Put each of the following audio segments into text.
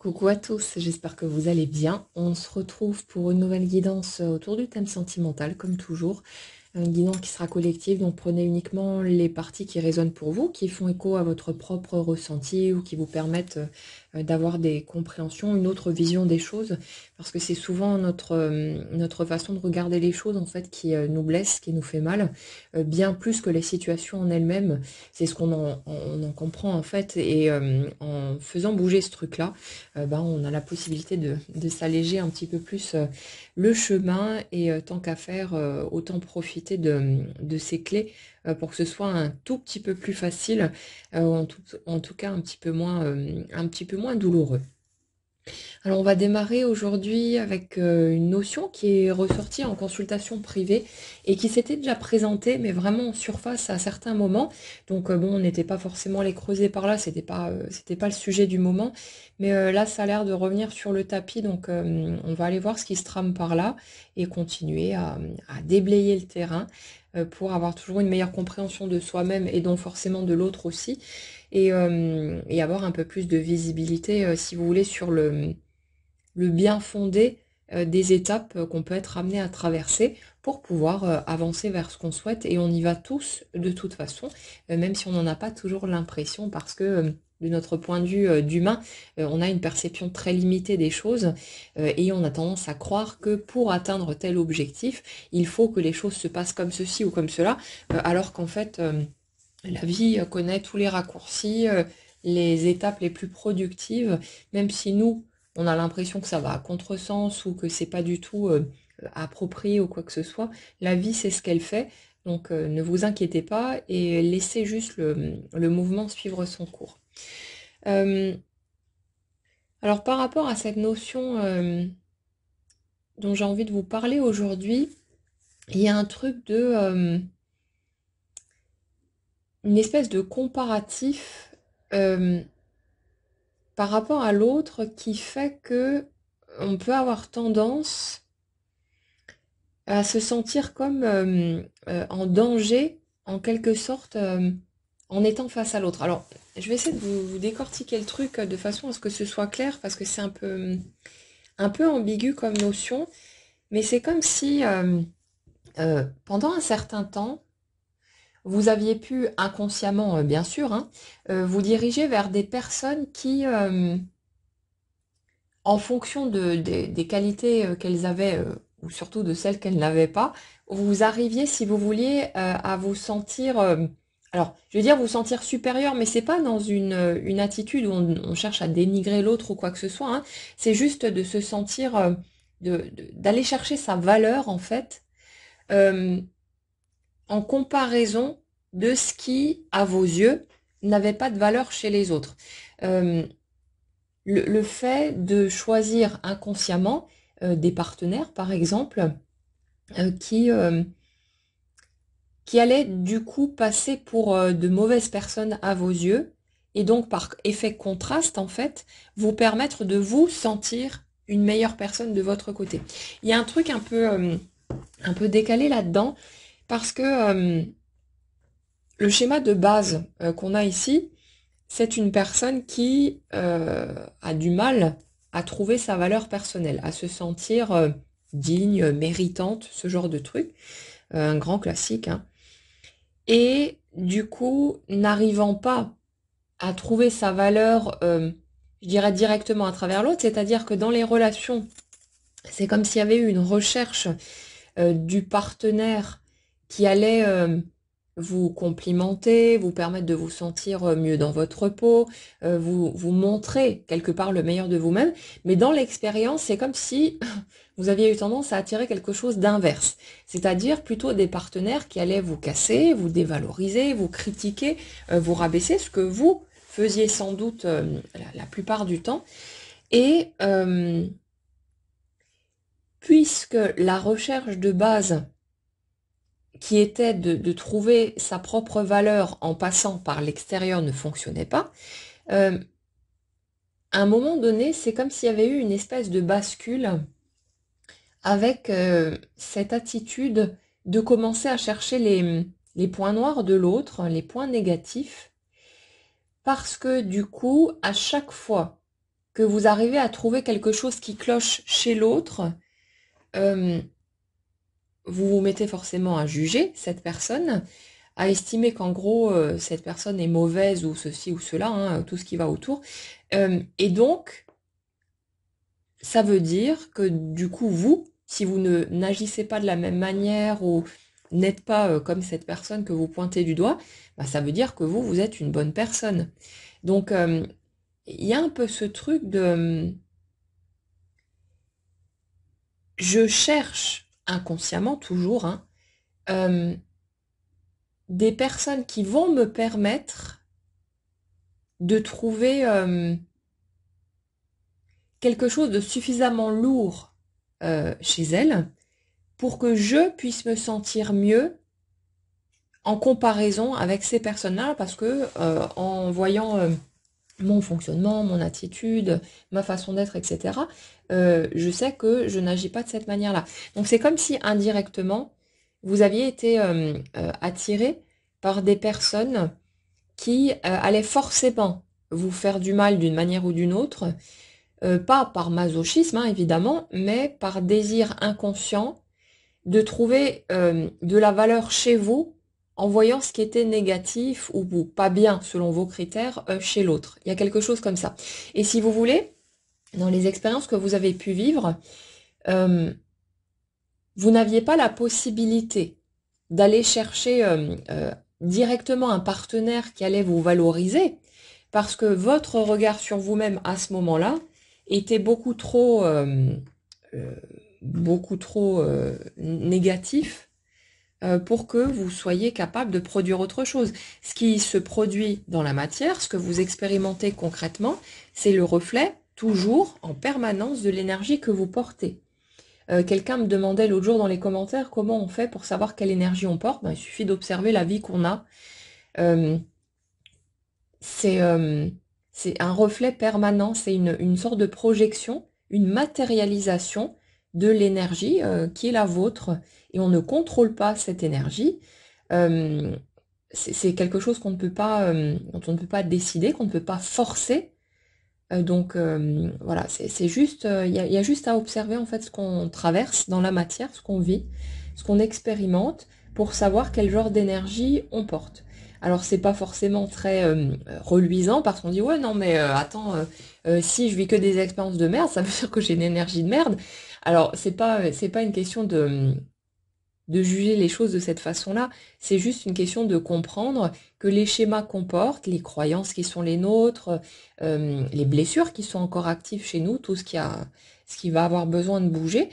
Coucou à tous, j'espère que vous allez bien. On se retrouve pour une nouvelle guidance autour du thème sentimental, comme toujours. Une guidance qui sera collective, donc prenez uniquement les parties qui résonnent pour vous, qui font écho à votre propre ressenti ou qui vous permettent d'avoir des compréhensions, une autre vision des choses, parce que c'est souvent notre façon de regarder les choses en fait qui nous blesse, qui nous fait mal, bien plus que les situations en elles-mêmes. C'est ce qu'on en comprend en fait, et en faisant bouger ce truc-là, on a la possibilité de s'alléger un petit peu plus le chemin et tant qu'à faire, autant profiter de ces clés pour que ce soit un tout petit peu plus facile, en tout cas un petit peu moins douloureux. Alors on va démarrer aujourd'hui avec une notion qui est ressortie en consultation privée et qui s'était déjà présentée, mais vraiment en surface à certains moments. Donc bon, on n'était pas forcément allé creuser par là, c'était pas le sujet du moment. Mais là, ça a l'air de revenir sur le tapis, donc on va aller voir ce qui se trame par là et continuer à déblayer le terrain pour avoir toujours une meilleure compréhension de soi-même et donc forcément de l'autre aussi. Et avoir un peu plus de visibilité, si vous voulez, sur le bien fondé des étapes qu'on peut être amené à traverser pour pouvoir avancer vers ce qu'on souhaite. Et on y va tous de toute façon, même si on n'en a pas toujours l'impression, parce que de notre point de vue d'humain, on a une perception très limitée des choses et on a tendance à croire que pour atteindre tel objectif, il faut que les choses se passent comme ceci ou comme cela, alors qu'en fait, la vie connaît tous les raccourcis, les étapes les plus productives, même si nous, on a l'impression que ça va à contresens ou que c'est pas du tout approprié ou quoi que ce soit. La vie, c'est ce qu'elle fait. Donc ne vous inquiétez pas et laissez juste le mouvement suivre son cours. Euh, alors par rapport à cette notion dont j'ai envie de vous parler aujourd'hui, il y a un truc une espèce de comparatif par rapport à l'autre qui fait que on peut avoir tendance à se sentir comme en danger, en quelque sorte, en étant face à l'autre. Alors, je vais essayer de vous décortiquer le truc de façon à ce que ce soit clair, parce que c'est un peu ambigu comme notion, mais c'est comme si pendant un certain temps, vous aviez pu inconsciemment, bien sûr, hein, vous diriger vers des personnes qui, en fonction des qualités qu'elles avaient, ou surtout de celles qu'elles n'avaient pas, vous arriviez, si vous vouliez, à vous sentir, alors, je veux dire vous sentir supérieur, mais c'est pas dans une attitude où on cherche à dénigrer l'autre ou quoi que ce soit, hein. C'est juste de se sentir, d'aller chercher sa valeur, en fait, euh, en comparaison de ce qui, à vos yeux, n'avait pas de valeur chez les autres. Euh, le fait de choisir inconsciemment des partenaires, par exemple, euh, qui, euh, qui allaient du coup passer pour de mauvaises personnes à vos yeux, et donc par effet contraste, en fait, vous permettre de vous sentir une meilleure personne de votre côté. Il y a un truc un peu décalé là-dedans, parce que le schéma de base qu'on a ici, c'est une personne qui a du mal à trouver sa valeur personnelle, à se sentir digne, méritante, ce genre de truc, un grand classique, hein. Et du coup, n'arrivant pas à trouver sa valeur, je dirais directement à travers l'autre, c'est-à-dire que dans les relations, c'est comme s'il y avait eu une recherche du partenaire qui allait vous complimenter, vous permettre de vous sentir mieux dans votre peau, vous montrer quelque part le meilleur de vous-même. Mais dans l'expérience, c'est comme si vous aviez eu tendance à attirer quelque chose d'inverse. C'est-à-dire plutôt des partenaires qui allaient vous casser, vous dévaloriser, vous critiquer, vous rabaisser, ce que vous faisiez sans doute la plupart du temps. Et puisque la recherche de base qui était de trouver sa propre valeur en passant par l'extérieur ne fonctionnait pas, à un moment donné, c'est comme s'il y avait eu une espèce de bascule avec cette attitude de commencer à chercher les points noirs de l'autre, les points négatifs, parce que du coup, à chaque fois que vous arrivez à trouver quelque chose qui cloche chez l'autre, euh, vous vous mettez forcément à juger cette personne, à estimer qu'en gros, cette personne est mauvaise ou ceci ou cela, hein, tout ce qui va autour. Et donc, ça veut dire que du coup, vous, si vous ne n'agissez pas de la même manière ou n'êtes pas comme cette personne que vous pointez du doigt, bah, ça veut dire que vous, vous êtes une bonne personne. Donc, il y a un peu ce truc de... Je cherche inconsciemment toujours, hein, euh, des personnes qui vont me permettre de trouver quelque chose de suffisamment lourd chez elles pour que je puisse me sentir mieux en comparaison avec ces personnes-là, parce que en voyant mon fonctionnement, mon attitude, ma façon d'être, etc., je sais que je n'agis pas de cette manière-là. Donc c'est comme si indirectement, vous aviez été attiré par des personnes qui allaient forcément vous faire du mal d'une manière ou d'une autre, pas par masochisme, hein, évidemment, mais par désir inconscient de trouver de la valeur chez vous en voyant ce qui était négatif ou pas bien selon vos critères chez l'autre. Il y a quelque chose comme ça. Et si vous voulez, dans les expériences que vous avez pu vivre, euh, vous n'aviez pas la possibilité d'aller chercher directement un partenaire qui allait vous valoriser, parce que votre regard sur vous-même à ce moment-là était euh, beaucoup trop négatif pour que vous soyez capable de produire autre chose. Ce qui se produit dans la matière, ce que vous expérimentez concrètement, c'est le reflet toujours en permanence de l'énergie que vous portez. Quelqu'un me demandait l'autre jour dans les commentaires comment on fait pour savoir quelle énergie on porte. Ben, il suffit d'observer la vie qu'on a. Euh, c'est un reflet permanent, c'est une sorte de projection, une matérialisation de l'énergie qui est la vôtre. Et on ne contrôle pas cette énergie. Euh, c'est quelque chose qu'on ne peut pas, dont on ne peut pas décider, qu'on ne peut pas forcer. Donc voilà, c'est juste, y a juste à observer en fait ce qu'on traverse dans la matière, ce qu'on vit, ce qu'on expérimente, pour savoir quel genre d'énergie on porte. Alors c'est pas forcément très reluisant parce qu'on dit ouais non mais attends, si je vis que des expériences de merde, ça veut dire que j'ai une énergie de merde. Alors c'est pas une question de juger les choses de cette façon-là. C'est juste une question de comprendre que les schémas qu'on porte, les croyances qui sont les nôtres, les blessures qui sont encore actives chez nous, tout ce qui va avoir besoin de bouger,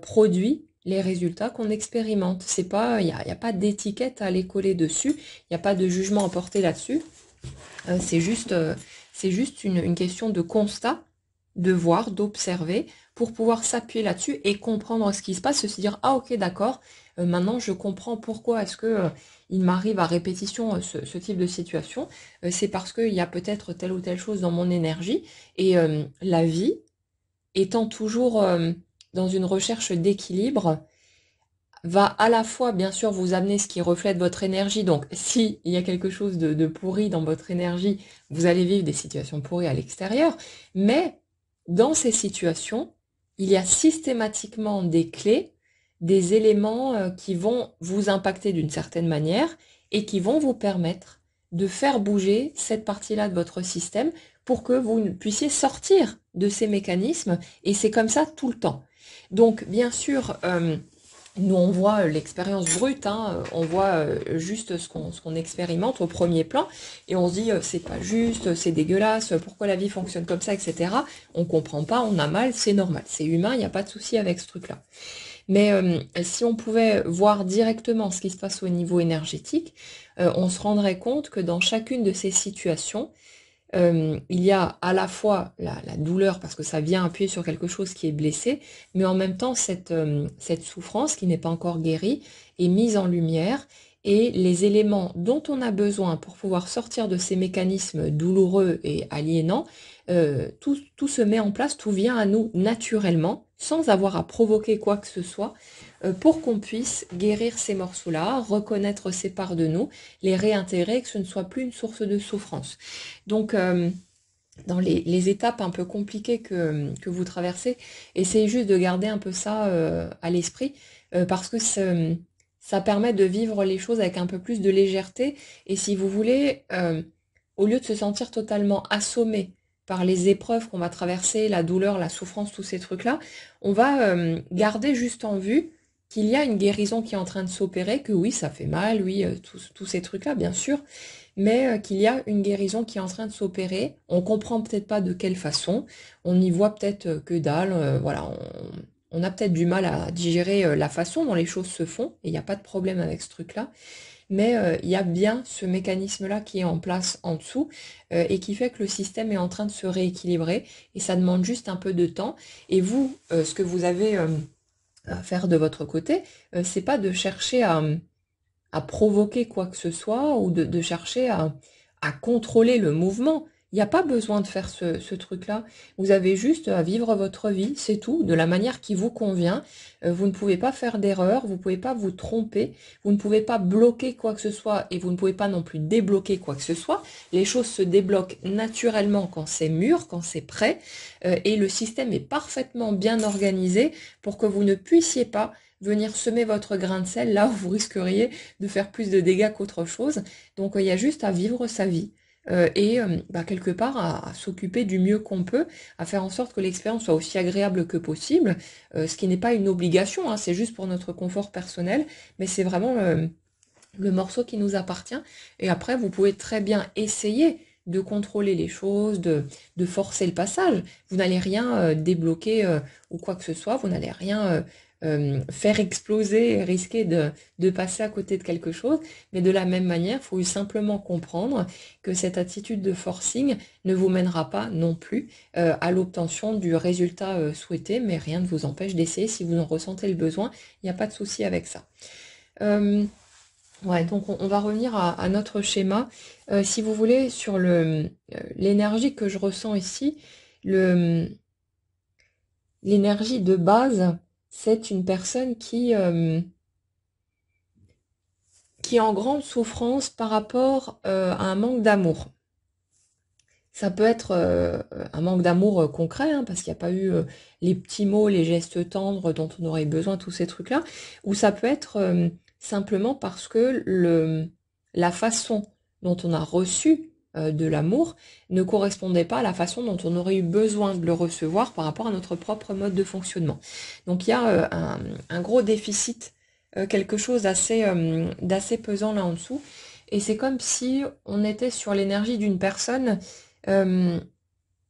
produit les résultats qu'on expérimente. C'est pas, y a pas d'étiquette à aller coller dessus, il n'y a pas de jugement à porter là-dessus. C'est juste une question de constat, de voir, d'observer, pour pouvoir s'appuyer là-dessus et comprendre ce qui se passe, se dire ah ok d'accord, maintenant je comprends pourquoi est-ce que il m'arrive à répétition ce type de situation. C'est parce qu'il y a peut-être telle ou telle chose dans mon énergie et la vie étant toujours dans une recherche d'équilibre va à la fois bien sûr vous amener ce qui reflète votre énergie. Donc si il y a quelque chose de pourri dans votre énergie, vous allez vivre des situations pourries à l'extérieur, mais dans ces situations, il y a systématiquement des clés, des éléments qui vont vous impacter d'une certaine manière et qui vont vous permettre de faire bouger cette partie-là de votre système pour que vous puissiez sortir de ces mécanismes, et c'est comme ça tout le temps. Donc bien sûr, nous, on voit l'expérience brute, hein, on voit juste ce qu'on expérimente au premier plan, et on se dit c'est pas juste, c'est dégueulasse, pourquoi la vie fonctionne comme ça, etc. On comprend pas, on a mal, c'est normal, c'est humain, il n'y a pas de souci avec ce truc-là. Mais si on pouvait voir directement ce qui se passe au niveau énergétique, on se rendrait compte que dans chacune de ces situations, il y a à la fois la douleur parce que ça vient appuyer sur quelque chose qui est blessé, mais en même temps cette souffrance qui n'est pas encore guérie est mise en lumière, et les éléments dont on a besoin pour pouvoir sortir de ces mécanismes douloureux et aliénants, tout se met en place, tout vient à nous naturellement, sans avoir à provoquer quoi que ce soit, pour qu'on puisse guérir ces morceaux-là, reconnaître ces parts de nous, les réintégrer, que ce ne soit plus une source de souffrance. Donc, dans les étapes un peu compliquées que vous traversez, essayez juste de garder un peu ça à l'esprit, parce que ça permet de vivre les choses avec un peu plus de légèreté. Et si vous voulez, au lieu de se sentir totalement assommé par les épreuves qu'on va traverser, la douleur, la souffrance, tous ces trucs-là, on va garder juste en vue qu'il y a une guérison qui est en train de s'opérer, que oui, ça fait mal, oui, tous ces trucs-là, bien sûr, mais qu'il y a une guérison qui est en train de s'opérer. On comprend peut-être pas de quelle façon, on y voit peut-être que dalle, voilà, on a peut-être du mal à digérer la façon dont les choses se font, et il n'y a pas de problème avec ce truc-là, mais il y a bien ce mécanisme-là qui est en place en dessous, et qui fait que le système est en train de se rééquilibrer, et ça demande juste un peu de temps. Et vous, ce que vous avez à faire de votre côté, c'est pas de chercher à provoquer quoi que ce soit ou de chercher à contrôler le mouvement. Il n'y a pas besoin de faire ce truc-là. Vous avez juste à vivre votre vie, c'est tout, de la manière qui vous convient. Vous ne pouvez pas faire d'erreur, vous ne pouvez pas vous tromper, vous ne pouvez pas bloquer quoi que ce soit et vous ne pouvez pas non plus débloquer quoi que ce soit. Les choses se débloquent naturellement quand c'est mûr, quand c'est prêt, et le système est parfaitement bien organisé pour que vous ne puissiez pas venir semer votre grain de sel là où vous risqueriez de faire plus de dégâts qu'autre chose. Donc il y a juste à vivre sa vie. Et quelque part à s'occuper du mieux qu'on peut, à faire en sorte que l'expérience soit aussi agréable que possible, ce qui n'est pas une obligation, hein, c'est juste pour notre confort personnel, mais c'est vraiment le morceau qui nous appartient. Et après, vous pouvez très bien essayer de contrôler les choses, de forcer le passage. Vous n'allez rien débloquer ou quoi que ce soit, vous n'allez rien faire exploser et risquer de passer à côté de quelque chose. Mais de la même manière, il faut simplement comprendre que cette attitude de forcing ne vous mènera pas non plus à l'obtention du résultat souhaité, mais rien ne vous empêche d'essayer. Si vous en ressentez le besoin, il n'y a pas de souci avec ça. Ouais, donc on va revenir à notre schéma. Si vous voulez, sur l'énergie que je ressens ici, l'énergie de base, c'est une personne qui est en grande souffrance par rapport à un manque d'amour. Ça peut être un manque d'amour concret, hein, parce qu'il n'y a pas eu les petits mots, les gestes tendres dont on aurait besoin, tous ces trucs-là, ou ça peut être simplement parce que la façon dont on a reçu de l'amour ne correspondait pas à la façon dont on aurait eu besoin de le recevoir par rapport à notre propre mode de fonctionnement. Donc il y a un gros déficit, quelque chose d'assez pesant là en dessous, et c'est comme si on était sur l'énergie d'une personne euh,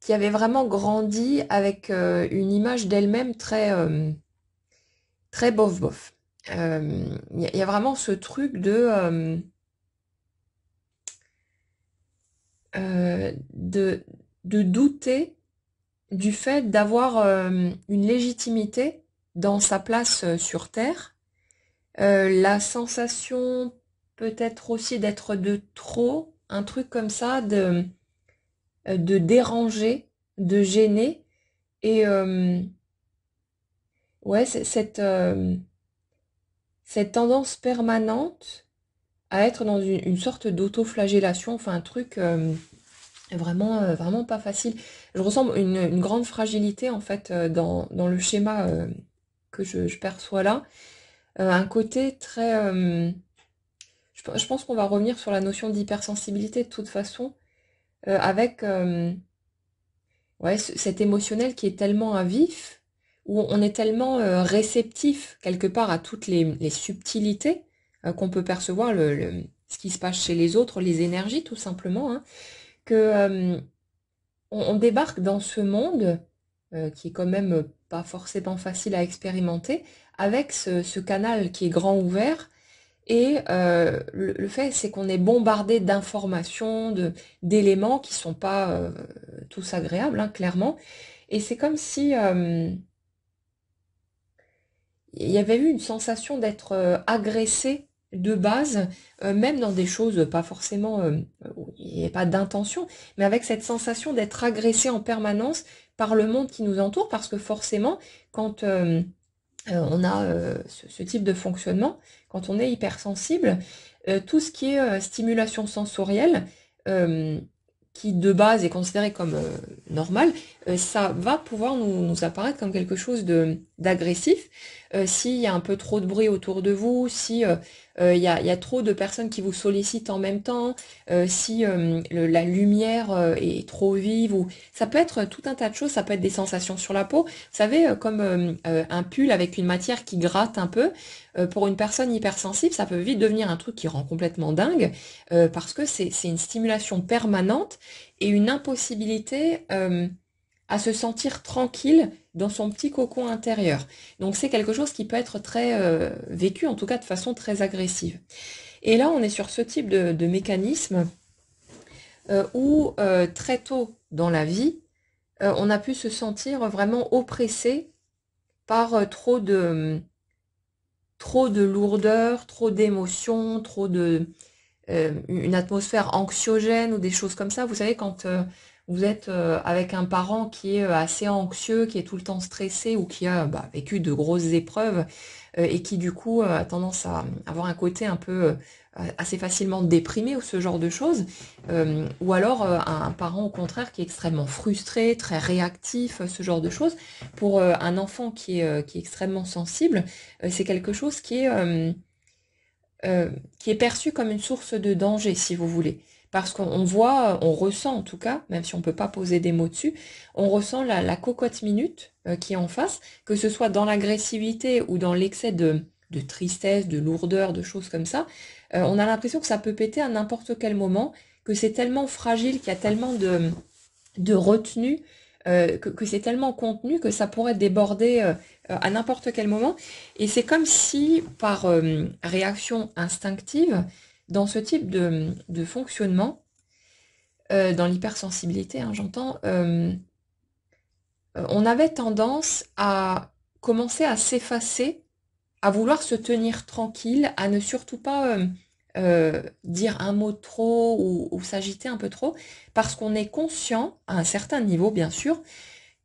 qui avait vraiment grandi avec une image d'elle-même très bof bof. Il y a vraiment ce truc de, de douter du fait d'avoir une légitimité dans sa place sur Terre. La sensation peut-être aussi d'être de trop, un truc comme ça, de déranger, de gêner. Et ouais, cette tendance permanente à être dans une sorte d'auto-flagellation, enfin un truc vraiment pas facile. Je ressens une grande fragilité en fait dans le schéma que je perçois là. Un côté très... je pense qu'on va revenir sur la notion d'hypersensibilité de toute façon, avec ouais, cet émotionnel qui est tellement à vif, où on est tellement réceptif quelque part à toutes les subtilités qu'on peut percevoir, ce qui se passe chez les autres, les énergies tout simplement, hein, que on débarque dans ce monde qui est quand même pas forcément facile à expérimenter, avec ce canal qui est grand ouvert. Et le fait, c'est qu'on est bombardé d'informations, d'éléments qui sont pas tous agréables, hein, clairement. Et c'est comme si il y avait eu une sensation d'être agressé de base, même dans des choses pas forcément, où il n'y a pas d'intention, mais avec cette sensation d'être agressé en permanence par le monde qui nous entoure, parce que forcément, quand on a ce type de fonctionnement, quand on est hypersensible, tout ce qui est stimulation sensorielle, euh, qui de base est considéré comme normal, ça va pouvoir nous apparaître comme quelque chose d'agressif. S'il y a un peu trop de bruit autour de vous, si il y a trop de personnes qui vous sollicitent en même temps, si la lumière est trop vive, ou ça peut être tout un tas de choses, ça peut être des sensations sur la peau. Vous savez, comme un pull avec une matière qui gratte un peu, pour une personne hypersensible, ça peut vite devenir un truc qui rend complètement dingue, parce que c'est une stimulation permanente et une impossibilité à se sentir tranquille dans son petit cocon intérieur. Donc c'est quelque chose qui peut être très vécu, en tout cas de façon très agressive. Et là, on est sur ce type de mécanisme où très tôt dans la vie, on a pu se sentir vraiment oppressé par trop de lourdeur, trop d'émotions, une atmosphère anxiogène ou des choses comme ça. Vous savez, quand vous êtes avec un parent qui est assez anxieux, qui est tout le temps stressé ou qui a vécu de grosses épreuves et qui du coup a tendance à avoir un côté un peu assez facilement déprimé ou ce genre de choses, ou alors un parent au contraire qui est extrêmement frustré, très réactif, ce genre de choses. Pour un enfant qui est extrêmement sensible, c'est quelque chose qui est perçu comme une source de danger, si vous voulez. Parce qu'on voit, on ressent en tout cas, même si on ne peut pas poser des mots dessus, on ressent la cocotte minute qui est en face, que ce soit dans l'agressivité ou dans l'excès de tristesse, de lourdeur, de choses comme ça. On a l'impression que ça peut péter à n'importe quel moment, que c'est tellement fragile, qu'il y a tellement de retenue, que c'est tellement contenu que ça pourrait déborder à n'importe quel moment. Et c'est comme si, par réaction instinctive, dans ce type de fonctionnement, dans l'hypersensibilité, hein, j'entends, on avait tendance à commencer à s'effacer, à vouloir se tenir tranquille, à ne surtout pas dire un mot de trop ou s'agiter un peu trop, parce qu'on est conscient, à un certain niveau bien sûr,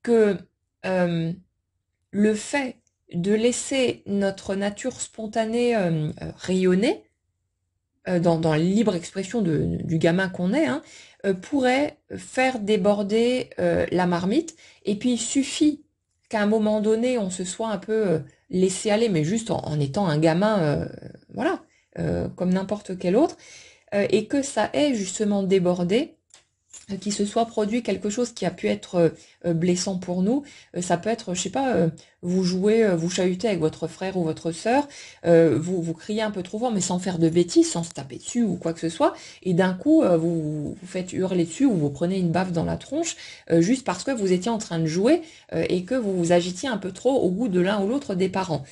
que le fait de laisser notre nature spontanée rayonner, dans la libre expression du gamin qu'on est, hein, pourrait faire déborder la marmite. Et puis il suffit qu'à un moment donné, on se soit un peu laissé aller, mais juste en étant un gamin, voilà, comme n'importe quel autre, et que ça ait justement débordé, qu'il se soit produit quelque chose qui a pu être blessant pour nous. Ça peut être, je sais pas, vous jouez, vous chahutez avec votre frère ou votre sœur, vous criez un peu trop fort, mais sans faire de bêtises, sans se taper dessus ou quoi que ce soit, et d'un coup, vous faites hurler dessus ou vous prenez une baffe dans la tronche, juste parce que vous étiez en train de jouer et que vous vous agitiez un peu trop au goût de l'un ou l'autre des parents.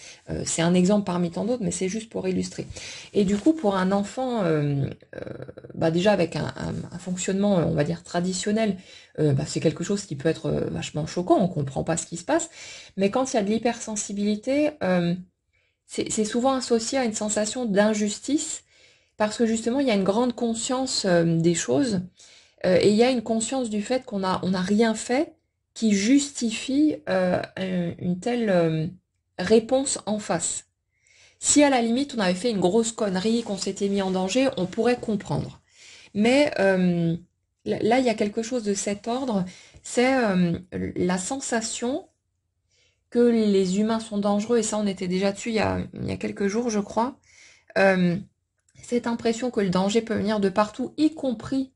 C'est un exemple parmi tant d'autres, mais c'est juste pour illustrer. Et du coup, pour un enfant, déjà avec un fonctionnement, on va dire, traditionnel, c'est quelque chose qui peut être vachement choquant, on comprend pas ce qui se passe, mais quand il y a de l'hypersensibilité, c'est souvent associé à une sensation d'injustice, parce que justement il y a une grande conscience des choses, et il y a une conscience du fait on a rien fait qui justifie une telle réponse en face. Si à la limite on avait fait une grosse connerie, qu'on s'était mis en danger, on pourrait comprendre. Mais là, il y a quelque chose de cet ordre, c'est la sensation que les humains sont dangereux, et ça on était déjà dessus il y a quelques jours, je crois. Euh, Cette impression que le danger peut venir de partout, y compris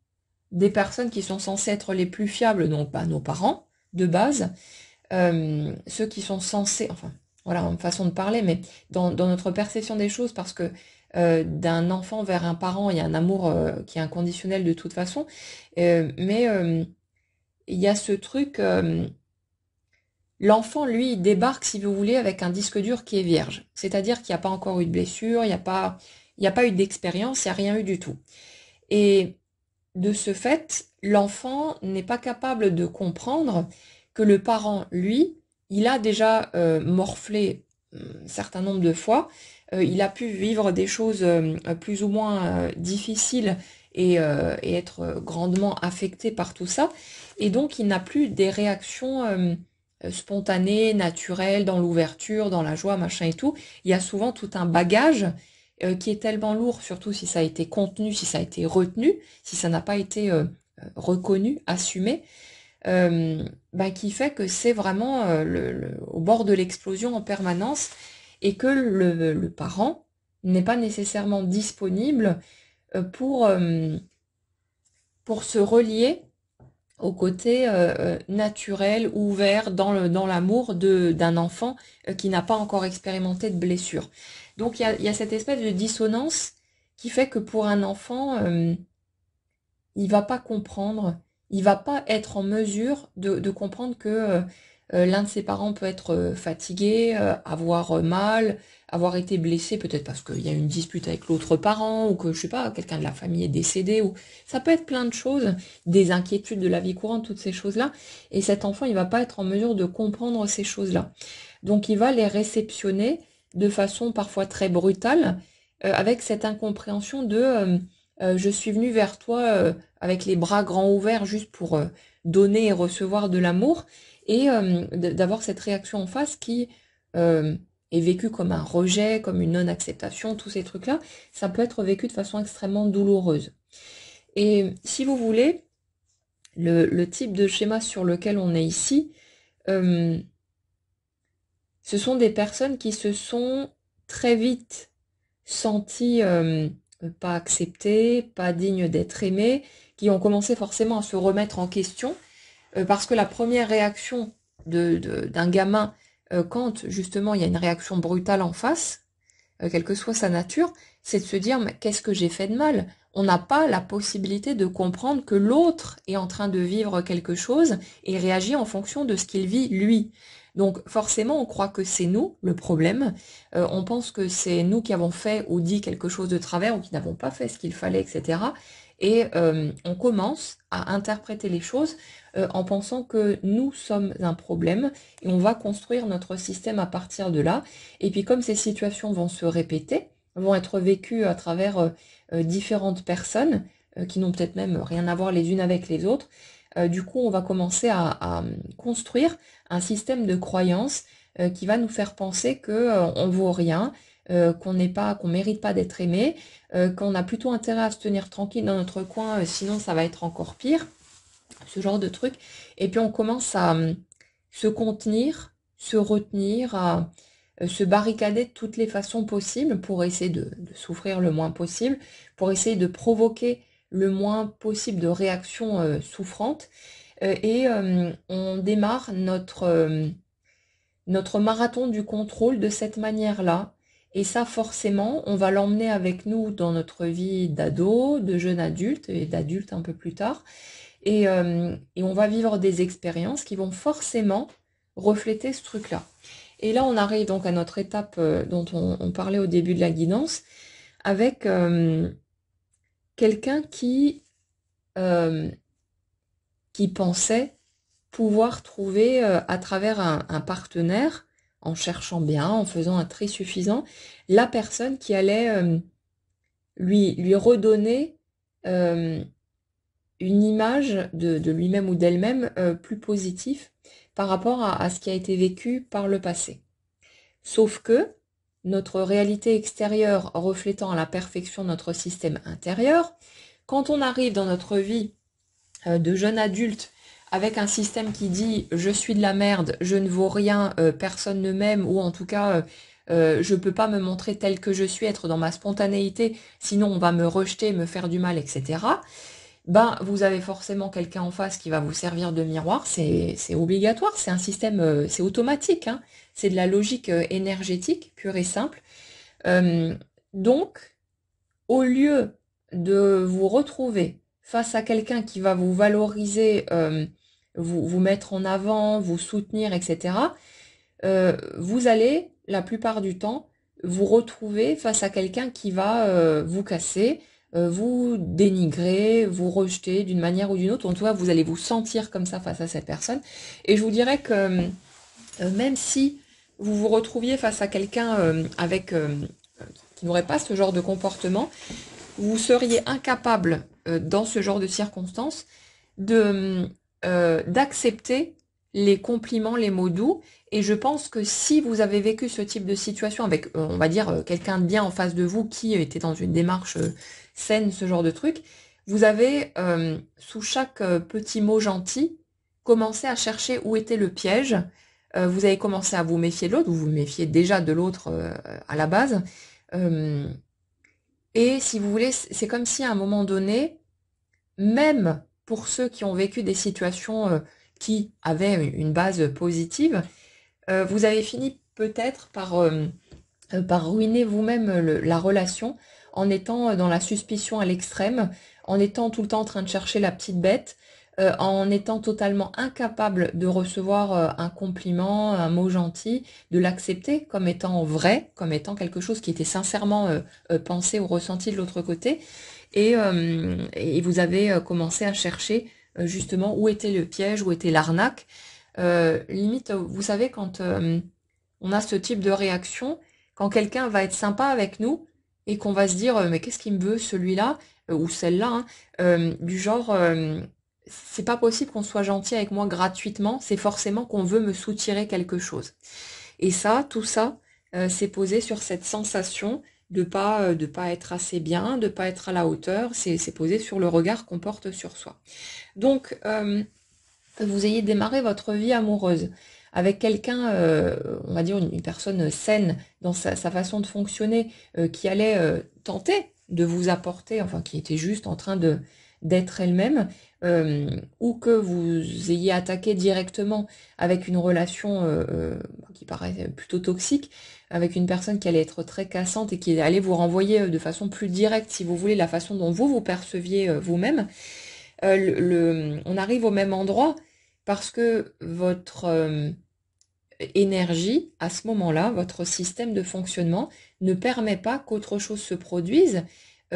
des personnes qui sont censées être les plus fiables, donc nos parents, de base, ceux qui sont censés, enfin, voilà, une façon de parler, mais dans notre perception des choses, parce que d'un enfant vers un parent, il y a un amour qui est inconditionnel de toute façon, mais il y a ce truc, l'enfant, lui, il débarque, si vous voulez, avec un disque dur qui est vierge, c'est-à-dire qu'il n'y a pas encore eu de blessure, il n'y a pas eu d'expérience, il n'y a rien eu du tout. Et de ce fait, l'enfant n'est pas capable de comprendre que le parent, lui, il a déjà morflé un certain nombre de fois, il a pu vivre des choses plus ou moins difficiles et être grandement affecté par tout ça, et donc il n'a plus des réactions spontanées, naturelles, dans l'ouverture, dans la joie, machin et tout. Il y a souvent tout un bagage qui est tellement lourd, surtout si ça a été contenu, si ça a été retenu, si ça n'a pas été reconnu, assumé, qui fait que c'est vraiment au bord de l'explosion en permanence et que le parent n'est pas nécessairement disponible pour se relier au côté naturel, ouvert dans l'amour d'un enfant qui n'a pas encore expérimenté de blessure. Donc il y a cette espèce de dissonance qui fait que pour un enfant, il va pas comprendre, il va pas être en mesure de comprendre que l'un de ses parents peut être fatigué, avoir mal, avoir été blessé, peut-être parce qu'il y a une dispute avec l'autre parent, ou que, je sais pas, quelqu'un de la famille est décédé, ou ça peut être plein de choses, des inquiétudes de la vie courante, toutes ces choses-là, et cet enfant, il va pas être en mesure de comprendre ces choses-là. Donc il va les réceptionner de façon parfois très brutale, avec cette incompréhension de je suis venu vers toi avec les bras grands ouverts juste pour donner et recevoir de l'amour, et d'avoir cette réaction en face qui est vécue comme un rejet, comme une non-acceptation, tous ces trucs-là, ça peut être vécu de façon extrêmement douloureuse. Et si vous voulez, le type de schéma sur lequel on est ici, ce sont des personnes qui se sont très vite senties pas acceptées, pas dignes d'être aimées, qui ont commencé forcément à se remettre en question, parce que la première réaction d'un gamin, quand justement il y a une réaction brutale en face, quelle que soit sa nature, c'est de se dire mais qu'est-ce que j'ai fait de mal? On n'a pas la possibilité de comprendre que l'autre est en train de vivre quelque chose et réagit en fonction de ce qu'il vit lui. Donc forcément, on croit que c'est nous le problème. On pense que c'est nous qui avons fait ou dit quelque chose de travers ou qui n'avons pas fait ce qu'il fallait, etc. Et on commence à interpréter les choses en pensant que nous sommes un problème et on va construire notre système à partir de là. Et puis comme ces situations vont se répéter, vont être vécues à travers différentes personnes qui n'ont peut-être même rien à voir les unes avec les autres, du coup on va commencer à construire un système de croyances qui va nous faire penser que on vaut rien, qu'on mérite pas d'être aimé, qu'on a plutôt intérêt à se tenir tranquille dans notre coin, sinon ça va être encore pire, ce genre de truc. Et puis on commence à se contenir, se retenir, à se barricader de toutes les façons possibles pour essayer de souffrir le moins possible, pour essayer de provoquer le moins possible de réactions souffrantes. Et on démarre notre marathon du contrôle de cette manière-là. Et ça, forcément, on va l'emmener avec nous dans notre vie d'ado, de jeune adulte et d'adulte un peu plus tard. Et on va vivre des expériences qui vont forcément refléter ce truc-là. Et là, on arrive donc à notre étape dont on parlait au début de la guidance, avec quelqu'un qui pensait pouvoir trouver à travers un partenaire, en cherchant bien, en faisant un tri suffisant, la personne qui allait lui redonner une image de lui-même ou d'elle-même plus positive par rapport à ce qui a été vécu par le passé. Sauf que notre réalité extérieure reflétant à la perfection notre système intérieur, quand on arrive dans notre vie de jeune adulte avec un système qui dit je suis de la merde, je ne vaux rien, personne ne m'aime, ou en tout cas je peux pas me montrer tel que je suis, être dans ma spontanéité, sinon on va me rejeter, me faire du mal, etc. Ben vous avez forcément quelqu'un en face qui va vous servir de miroir, c'est obligatoire, c'est un système, c'est automatique, hein, c'est de la logique énergétique pure et simple. Donc, au lieu de vous retrouver face à quelqu'un qui va vous valoriser, vous mettre en avant, vous soutenir, etc., vous allez, la plupart du temps, vous retrouver face à quelqu'un qui va vous casser, vous dénigrer, vous rejeter d'une manière ou d'une autre. En tout cas, vous allez vous sentir comme ça face à cette personne. Et je vous dirais que même si vous vous retrouviez face à quelqu'un qui n'aurait pas ce genre de comportement, vous seriez incapable, dans ce genre de circonstances, d'accepter les compliments, les mots doux. Et je pense que si vous avez vécu ce type de situation avec, on va dire, quelqu'un de bien en face de vous qui était dans une démarche saine, ce genre de truc, vous avez, sous chaque petit mot gentil, commencé à chercher où était le piège. Vous avez commencé à vous méfier de l'autre, vous vous méfiez déjà de l'autre à la base. Euh, et si vous voulez, c'est comme si à un moment donné, même pour ceux qui ont vécu des situations qui avaient une base positive, vous avez fini peut-être par ruiner vous-même la relation en étant dans la suspicion à l'extrême, en étant tout le temps en train de chercher la petite bête, en étant totalement incapable de recevoir un compliment, un mot gentil, de l'accepter comme étant vrai, comme étant quelque chose qui était sincèrement pensé ou ressenti de l'autre côté. Et vous avez commencé à chercher justement où était le piège, où était l'arnaque. Limite, vous savez, quand on a ce type de réaction, quand quelqu'un va être sympa avec nous et qu'on va se dire mais qu'est-ce qu'il me veut celui-là ou celle-là, hein, du genre c'est pas possible qu'on soit gentil avec moi gratuitement, c'est forcément qu'on veut me soutirer quelque chose. Et ça, tout ça, c'est posé sur cette sensation de pas être assez bien, de pas être à la hauteur, c'est posé sur le regard qu'on porte sur soi. Donc, vous ayez démarré votre vie amoureuse avec quelqu'un, on va dire une personne saine dans sa façon de fonctionner, qui allait tenter de vous apporter, enfin qui était juste en train de d'être elle-même, ou que vous ayez attaqué directement avec une relation qui paraît plutôt toxique, avec une personne qui allait être très cassante et qui allait vous renvoyer de façon plus directe, si vous voulez, la façon dont vous vous perceviez vous-même, on arrive au même endroit parce que votre énergie, à ce moment-là, votre système de fonctionnement ne permet pas qu'autre chose se produise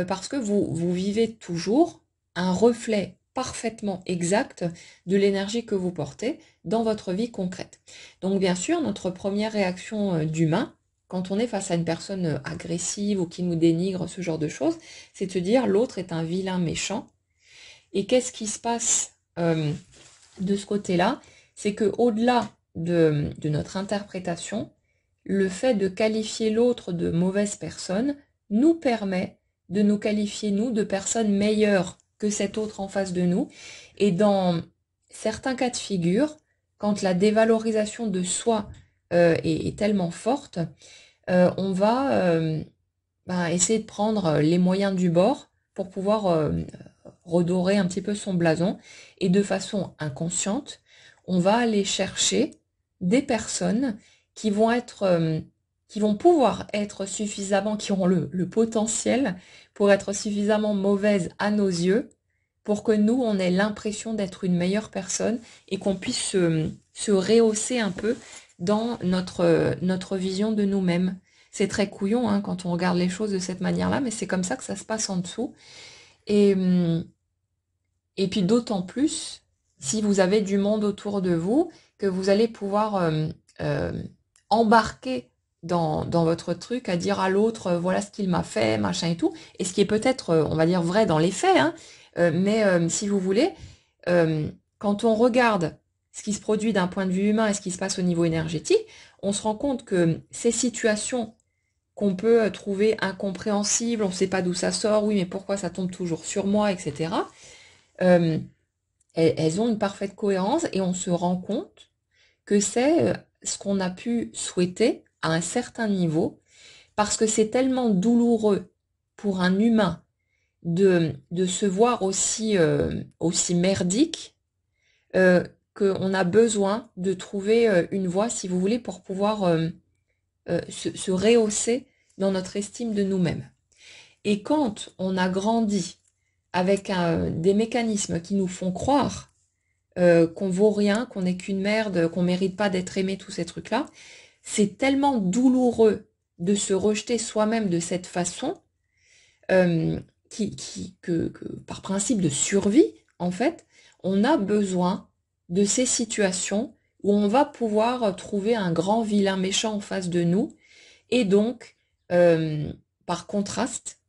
parce que vous vivez toujours un reflet parfaitement exact de l'énergie que vous portez dans votre vie concrète. Donc bien sûr, notre première réaction d'humain, quand on est face à une personne agressive ou qui nous dénigre, ce genre de choses, c'est de se dire l'autre est un vilain méchant. Et qu'est-ce qui se passe de ce côté-là? C'est que au-delà de notre interprétation, le fait de qualifier l'autre de mauvaise personne nous permet de nous qualifier, nous, de personnes meilleures que cet autre en face de nous. Et dans certains cas de figure, quand la dévalorisation de soi est tellement forte, on va essayer de prendre les moyens du bord pour pouvoir redorer un petit peu son blason. Et de façon inconsciente, on va aller chercher des personnes qui vont être, qui vont pouvoir être suffisamment, qui auront le potentiel pour être suffisamment mauvaises à nos yeux, pour que nous, on ait l'impression d'être une meilleure personne et qu'on puisse se rehausser un peu dans notre vision de nous-mêmes. C'est très couillon hein, quand on regarde les choses de cette manière-là, mais c'est comme ça que ça se passe en dessous. Et, et puis d'autant plus, si vous avez du monde autour de vous, que vous allez pouvoir embarquer dans votre truc, à dire à l'autre, voilà ce qu'il m'a fait, machin et tout. Et ce qui est peut-être, on va dire, vrai dans les faits, hein, mais si vous voulez, quand on regarde ce qui se produit d'un point de vue humain et ce qui se passe au niveau énergétique, on se rend compte que ces situations qu'on peut trouver incompréhensibles, on ne sait pas d'où ça sort, oui, mais pourquoi ça tombe toujours sur moi, etc. Elles ont une parfaite cohérence et on se rend compte que c'est ce qu'on a pu souhaiter à un certain niveau, parce que c'est tellement douloureux pour un humain de se voir aussi merdique, qu'on a besoin de trouver une voie, si vous voulez, pour pouvoir se rehausser dans notre estime de nous-mêmes. Et quand on a grandi avec des mécanismes qui nous font croire qu'on vaut rien, qu'on n'est qu'une merde, qu'on mérite pas d'être aimé, tous ces trucs-là, c'est tellement douloureux de se rejeter soi-même de cette façon que par principe de survie, en fait, on a besoin de ces situations où on va pouvoir trouver un grand vilain méchant en face de nous et donc, par contraste,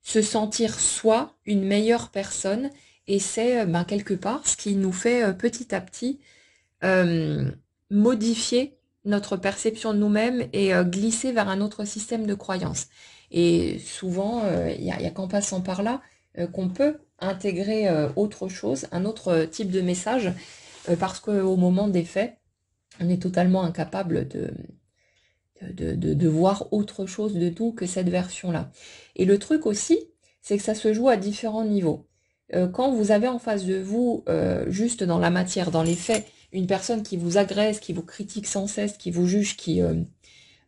se sentir soi une meilleure personne et c'est quelque part ce qui nous fait petit à petit modifier notre perception de nous-mêmes et glisser vers un autre système de croyance. Et souvent, il y a qu'en passant par là qu'on peut intégrer autre chose, un autre type de message, parce qu'au moment des faits, on est totalement incapable de voir autre chose de tout que cette version-là. Et le truc aussi, c'est que ça se joue à différents niveaux. Quand vous avez en face de vous, juste dans la matière, dans les faits, une personne qui vous agresse, qui vous critique sans cesse, qui vous juge,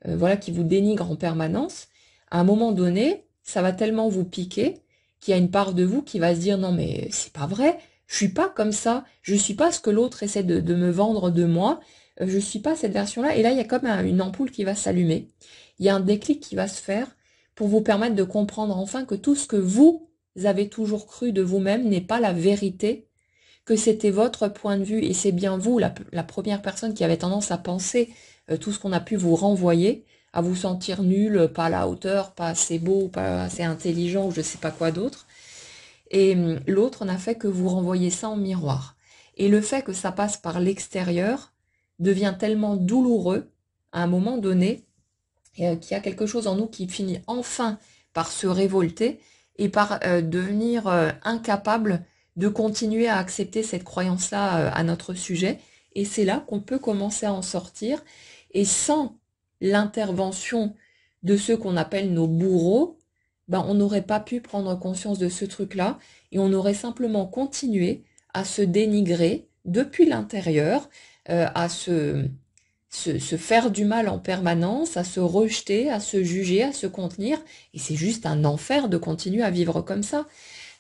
voilà, qui vous dénigre en permanence, à un moment donné, ça va tellement vous piquer qu'il y a une part de vous qui va se dire non mais c'est pas vrai, je suis pas comme ça, je suis pas ce que l'autre essaie de me vendre de moi, je suis pas cette version-là. Et là, il y a comme une ampoule qui va s'allumer. Il y a un déclic qui va se faire pour vous permettre de comprendre enfin que tout ce que vous avez toujours cru de vous-même n'est pas la vérité, que c'était votre point de vue et c'est bien vous, la première personne qui avait tendance à penser tout ce qu'on a pu vous renvoyer, à vous sentir nul, pas à la hauteur, pas assez beau, pas assez intelligent ou je sais pas quoi d'autre. Et l'autre n'a fait que vous renvoyer ça en miroir. Et le fait que ça passe par l'extérieur devient tellement douloureux à un moment donné qu'il y a quelque chose en nous qui finit enfin par se révolter et par devenir incapable de continuer à accepter cette croyance-là à notre sujet. Et c'est là qu'on peut commencer à en sortir. Et sans l'intervention de ceux qu'on appelle nos bourreaux, ben, on n'aurait pas pu prendre conscience de ce truc-là et on aurait simplement continué à se dénigrer depuis l'intérieur, à se faire du mal en permanence, à se rejeter, à se juger, à se contenir. Et c'est juste un enfer de continuer à vivre comme ça.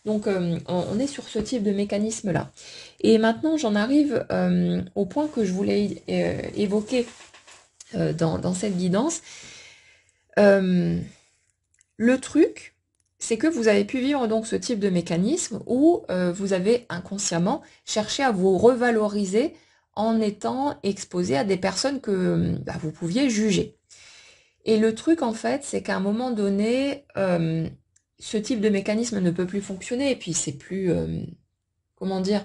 Donc on est sur ce type de mécanisme-là. Et maintenant, j'en arrive au point que je voulais évoquer dans cette guidance. Le truc, c'est que vous avez pu vivre donc ce type de mécanisme où vous avez inconsciemment cherché à vous revaloriser en étant exposé à des personnes que vous pouviez juger. Et le truc, en fait, c'est qu'à un moment donné, ce type de mécanisme ne peut plus fonctionner. Et puis, c'est plus... comment dire?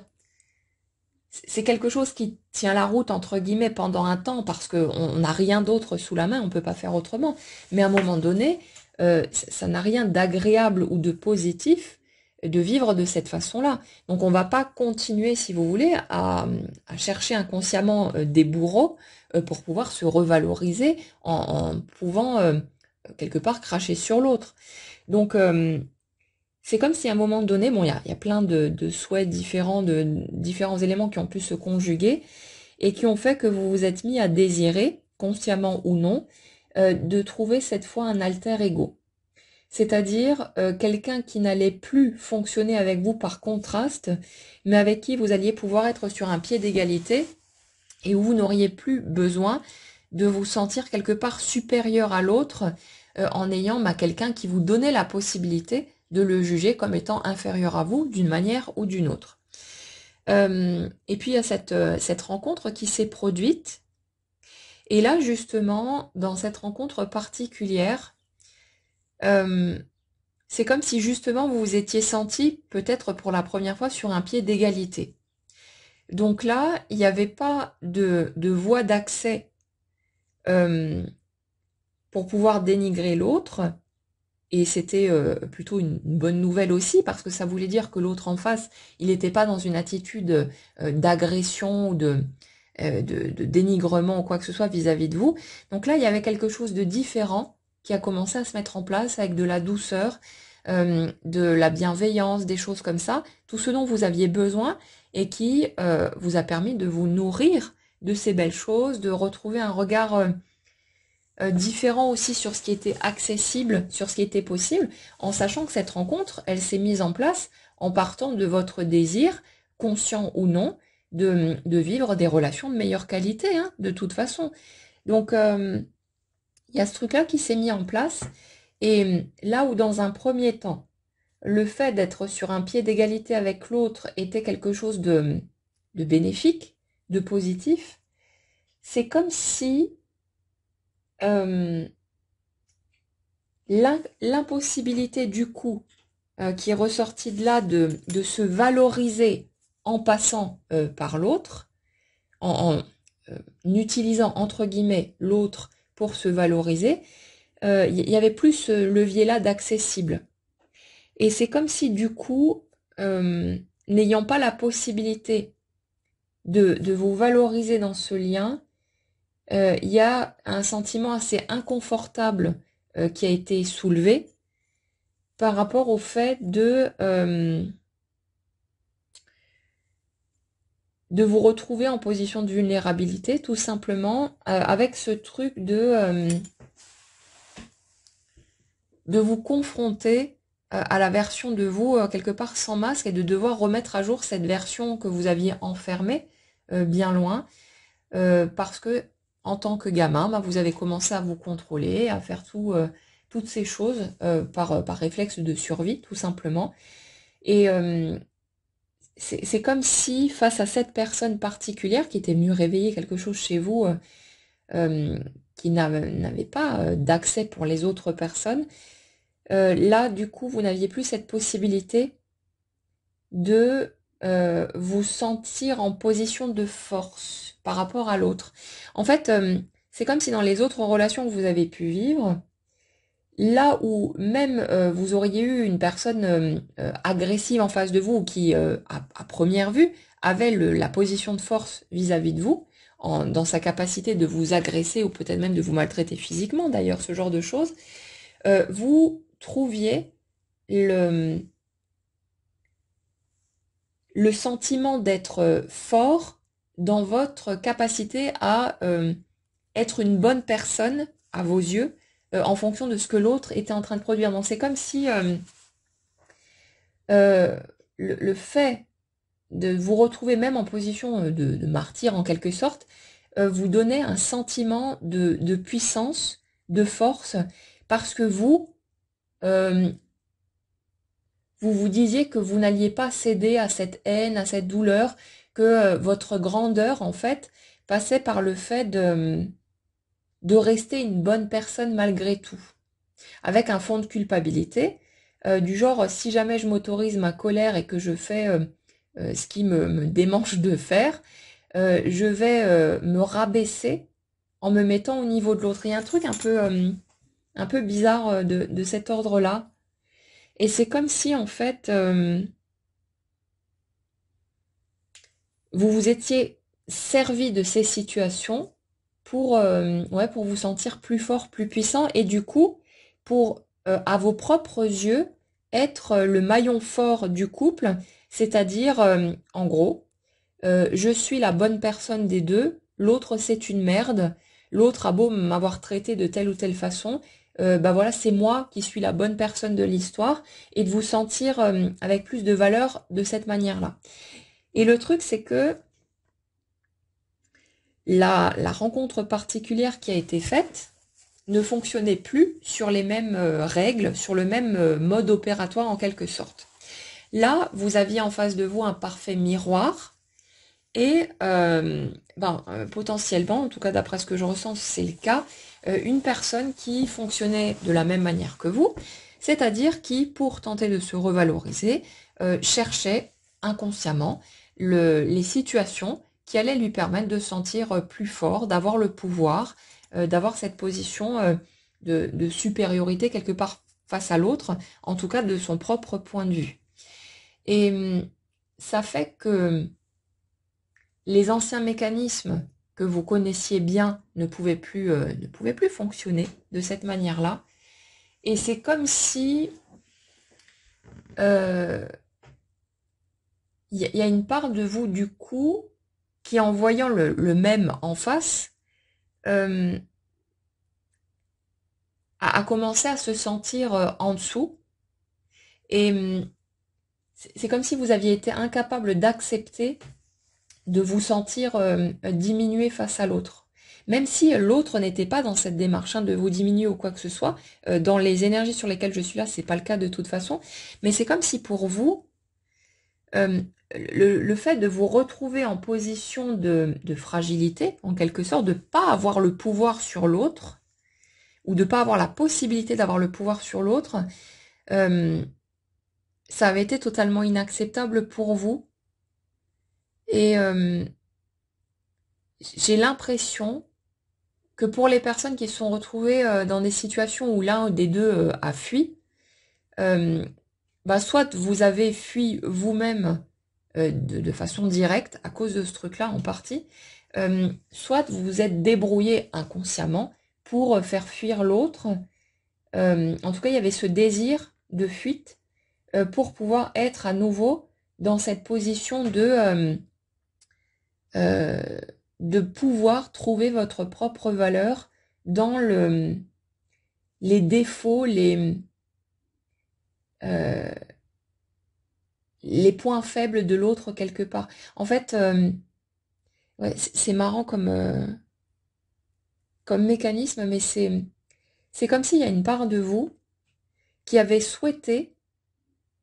C'est quelque chose qui tient la route, entre guillemets, pendant un temps, parce qu'on n'a rien d'autre sous la main, on ne peut pas faire autrement. Mais à un moment donné, ça n'a rien d'agréable ou de positif de vivre de cette façon-là. Donc on ne va pas continuer, si vous voulez, à chercher inconsciemment des bourreaux pour pouvoir se revaloriser en pouvant quelque part cracher sur l'autre. Donc c'est comme si à un moment donné, bon, il y a plein de souhaits différents, de différents éléments qui ont pu se conjuguer et qui ont fait que vous vous êtes mis à désirer, consciemment ou non, de trouver cette fois un alter ego. C'est-à-dire quelqu'un qui n'allait plus fonctionner avec vous par contraste, mais avec qui vous alliez pouvoir être sur un pied d'égalité et où vous n'auriez plus besoin de vous sentir quelque part supérieur à l'autre en ayant quelqu'un qui vous donnait la possibilité de le juger comme étant inférieur à vous d'une manière ou d'une autre. Et puis il y a cette rencontre qui s'est produite. Et là, justement, dans cette rencontre particulière, c'est comme si justement vous vous étiez senti peut-être pour la première fois sur un pied d'égalité. Donc là, il n'y avait pas de voie d'accès pour pouvoir dénigrer l'autre. Et c'était plutôt une bonne nouvelle aussi, parce que ça voulait dire que l'autre en face, il n'était pas dans une attitude d'agression ou de dénigrement ou quoi que ce soit vis-à-vis de vous. Donc là, il y avait quelque chose de différent qui a commencé à se mettre en place avec de la douceur, de la bienveillance, des choses comme ça, tout ce dont vous aviez besoin et qui vous a permis de vous nourrir de ces belles choses, de retrouver un regard différent aussi sur ce qui était accessible, sur ce qui était possible, en sachant que cette rencontre, elle s'est mise en place en partant de votre désir, conscient ou non, de vivre des relations de meilleure qualité, hein, de toute façon. Donc, il y a ce truc-là qui s'est mis en place, et là où dans un premier temps, le fait d'être sur un pied d'égalité avec l'autre était quelque chose de bénéfique, de positif, c'est comme si l'impossibilité du coup qui est ressortie de là de se valoriser en passant par l'autre, en utilisant entre guillemets l'autre pour se valoriser, il y avait plus ce levier-là d'accessible. Et c'est comme si du coup, n'ayant pas la possibilité de vous valoriser dans ce lien, il y a un sentiment assez inconfortable qui a été soulevé par rapport au fait de vous retrouver en position de vulnérabilité, tout simplement, avec ce truc de vous confronter à la version de vous quelque part sans masque et de devoir remettre à jour cette version que vous aviez enfermée bien loin, parce que en tant que gamin, bah, vous avez commencé à vous contrôler, à faire toutes ces choses par réflexe de survie, tout simplement. Et c'est comme si, face à cette personne particulière qui était venue réveiller quelque chose chez vous, euh, qui n'avait pas d'accès pour les autres personnes, là, du coup, vous n'aviez plus cette possibilité de vous sentir en position de force par rapport à l'autre. En fait, c'est comme si dans les autres relations que vous avez pu vivre, là où même vous auriez eu une personne agressive en face de vous qui, à première vue, avait la position de force vis-à-vis de vous, dans sa capacité de vous agresser ou peut-être même de vous maltraiter physiquement, d'ailleurs, ce genre de choses, vous trouviez le sentiment d'être fort dans votre capacité à être une bonne personne à vos yeux en fonction de ce que l'autre était en train de produire. Donc c'est comme si le fait de vous retrouver même en position de martyr en quelque sorte, vous donnait un sentiment de puissance, de force, parce que euh, vous vous disiez que vous n'alliez pas céder à cette haine, à cette douleur, que votre grandeur, en fait, passait par le fait de rester une bonne personne malgré tout, avec un fond de culpabilité, du genre, si jamais je m'autorise ma colère et que je fais ce qui me démange de faire, je vais me rabaisser en me mettant au niveau de l'autre. Il y a un truc un peu bizarre de cet ordre-là. Et c'est comme si, en fait, vous vous étiez servi de ces situations ouais, pour vous sentir plus fort, plus puissant, et du coup, pour, à vos propres yeux, être le maillon fort du couple, c'est-à-dire, en gros, je suis la bonne personne des deux, l'autre c'est une merde, l'autre a beau m'avoir traité de telle ou telle façon, bah voilà, c'est moi qui suis la bonne personne de l'histoire, et de vous sentir avec plus de valeur de cette manière-là. Et le truc, c'est que la rencontre particulière qui a été faite ne fonctionnait plus sur les mêmes règles, sur le même mode opératoire en quelque sorte. Là, vous aviez en face de vous un parfait miroir et potentiellement, en tout cas d'après ce que je ressens, c'est le cas, une personne qui fonctionnait de la même manière que vous, c'est-à-dire qui, pour tenter de se revaloriser, cherchait inconsciemment les situations qui allaient lui permettre de se sentir plus fort, d'avoir le pouvoir, d'avoir cette position de supériorité quelque part face à l'autre, en tout cas de son propre point de vue. Et ça fait que les anciens mécanismes que vous connaissiez bien ne pouvaient plus fonctionner de cette manière-là. Et c'est comme si il y a une part de vous, du coup, qui en voyant le même en face, euh, a commencé à se sentir en dessous. Et c'est comme si vous aviez été incapable d'accepter de vous sentir diminué face à l'autre. Même si l'autre n'était pas dans cette démarche de vous diminuer ou quoi que ce soit, dans les énergies sur lesquelles je suis là, c'est pas le cas de toute façon, mais c'est comme si pour vous, euh, le fait de vous retrouver en position de fragilité, en quelque sorte, de pas avoir le pouvoir sur l'autre, ou de pas avoir la possibilité d'avoir le pouvoir sur l'autre, euh, ça avait été totalement inacceptable pour vous. Et j'ai l'impression que pour les personnes qui se sont retrouvées dans des situations où l'un des deux a fui, euh, bah, soit vous avez fui vous-même de façon directe à cause de ce truc-là en partie, soit vous vous êtes débrouillé inconsciemment pour faire fuir l'autre. En tout cas, il y avait ce désir de fuite pour pouvoir être à nouveau dans cette position euh, de pouvoir trouver votre propre valeur dans les défauts, euh, les points faibles de l'autre quelque part. En fait, ouais, c'est marrant comme mécanisme, mais c'est comme s'il y a une part de vous qui avait souhaité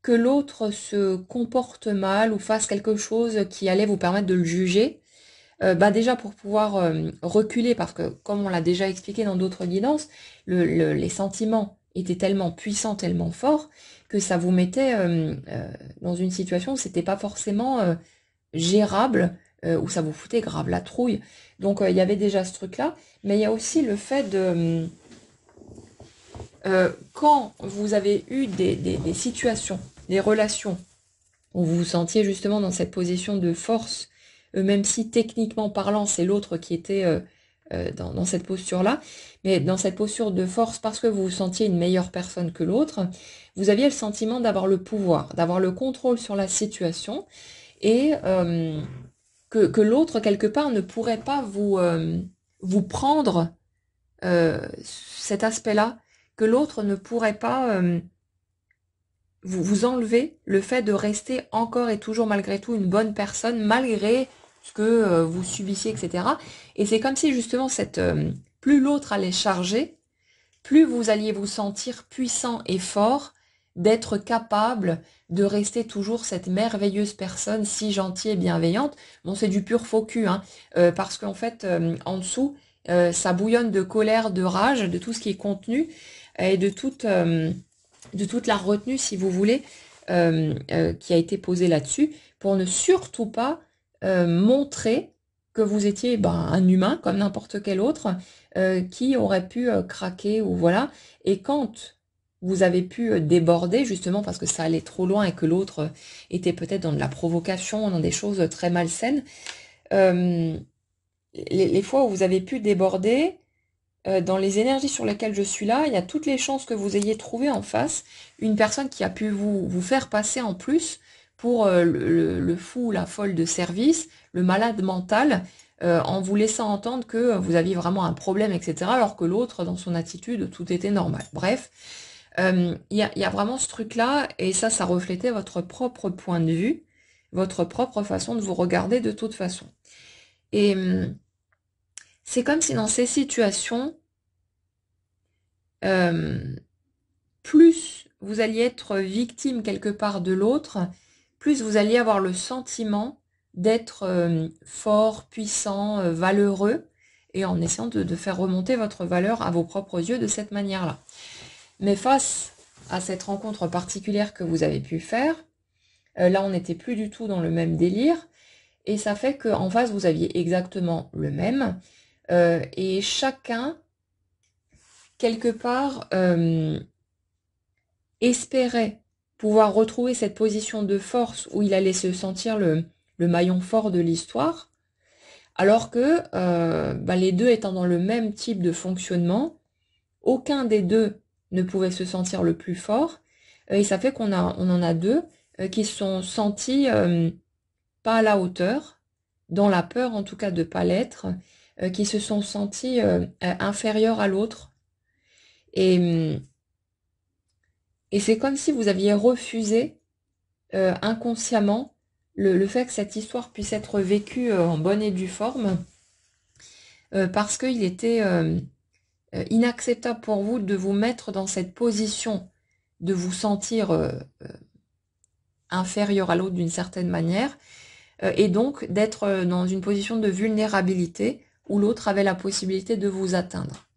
que l'autre se comporte mal ou fasse quelque chose qui allait vous permettre de le juger. Bah déjà pour pouvoir reculer, parce que comme on l'a déjà expliqué dans d'autres guidances, les sentiments étaient tellement puissants, tellement forts, que ça vous mettait dans une situation où c'était pas forcément gérable, où ça vous foutait grave la trouille. Donc il y avait déjà ce truc-là, mais il y a aussi le fait de quand vous avez eu des situations, des relations où vous vous sentiez justement dans cette position de force, même si techniquement parlant, c'est l'autre qui était dans cette posture-là, mais dans cette posture de force parce que vous vous sentiez une meilleure personne que l'autre, vous aviez le sentiment d'avoir le pouvoir, d'avoir le contrôle sur la situation et que l'autre, quelque part, ne pourrait pas vous prendre cet aspect-là, que l'autre ne pourrait pas vous enlever le fait de rester encore et toujours malgré tout une bonne personne, malgré ce que vous subissiez, etc. Et c'est comme si justement plus l'autre allait charger, plus vous alliez vous sentir puissant et fort d'être capable de rester toujours cette merveilleuse personne si gentille et bienveillante. Bon, c'est du pur faux cul, hein, parce qu'en fait, en dessous, ça bouillonne de colère, de rage, de tout ce qui est contenu et de toute la retenue, si vous voulez, qui a été posée là-dessus, pour ne surtout pas montrer que vous étiez un humain comme n'importe quel autre, qui aurait pu craquer ou voilà. Et quand vous avez pu déborder, justement parce que ça allait trop loin et que l'autre était peut-être dans de la provocation, dans des choses très malsaines, euh, les fois où vous avez pu déborder, dans les énergies sur lesquelles je suis là, il y a toutes les chances que vous ayez trouvé en face une personne qui a pu vous faire passer en plus pour le fou, la folle de service, le malade mental, en vous laissant entendre que vous aviez vraiment un problème, etc. Alors que l'autre, dans son attitude, tout était normal. Bref, il y a vraiment ce truc-là, et ça reflétait votre propre point de vue, votre propre façon de vous regarder de toute façon. Et c'est comme si dans ces situations, euh, plus vous alliez être victime quelque part de l'autre, plus vous alliez avoir le sentiment d'être fort, puissant, valeureux, et en essayant de faire remonter votre valeur à vos propres yeux de cette manière-là. Mais face à cette rencontre particulière que vous avez pu faire, là on n'était plus du tout dans le même délire, et ça fait qu'en face vous aviez exactement le même, et chacun, quelque part, espérait pouvoir retrouver cette position de force où il allait se sentir le maillon fort de l'histoire, alors que les deux étant dans le même type de fonctionnement, aucun des deux ne pouvait se sentir le plus fort, et ça fait on en a deux qui se sont sentis pas à la hauteur, dans la peur en tout cas de pas l'être, qui se sont sentis inférieurs à l'autre. Et, et c'est comme si vous aviez refusé inconsciemment le fait que cette histoire puisse être vécue en bonne et due forme, parce qu'il était inacceptable pour vous de vous mettre dans cette position, de vous sentir inférieur à l'autre d'une certaine manière, et donc d'être dans une position de vulnérabilité où l'autre avait la possibilité de vous atteindre.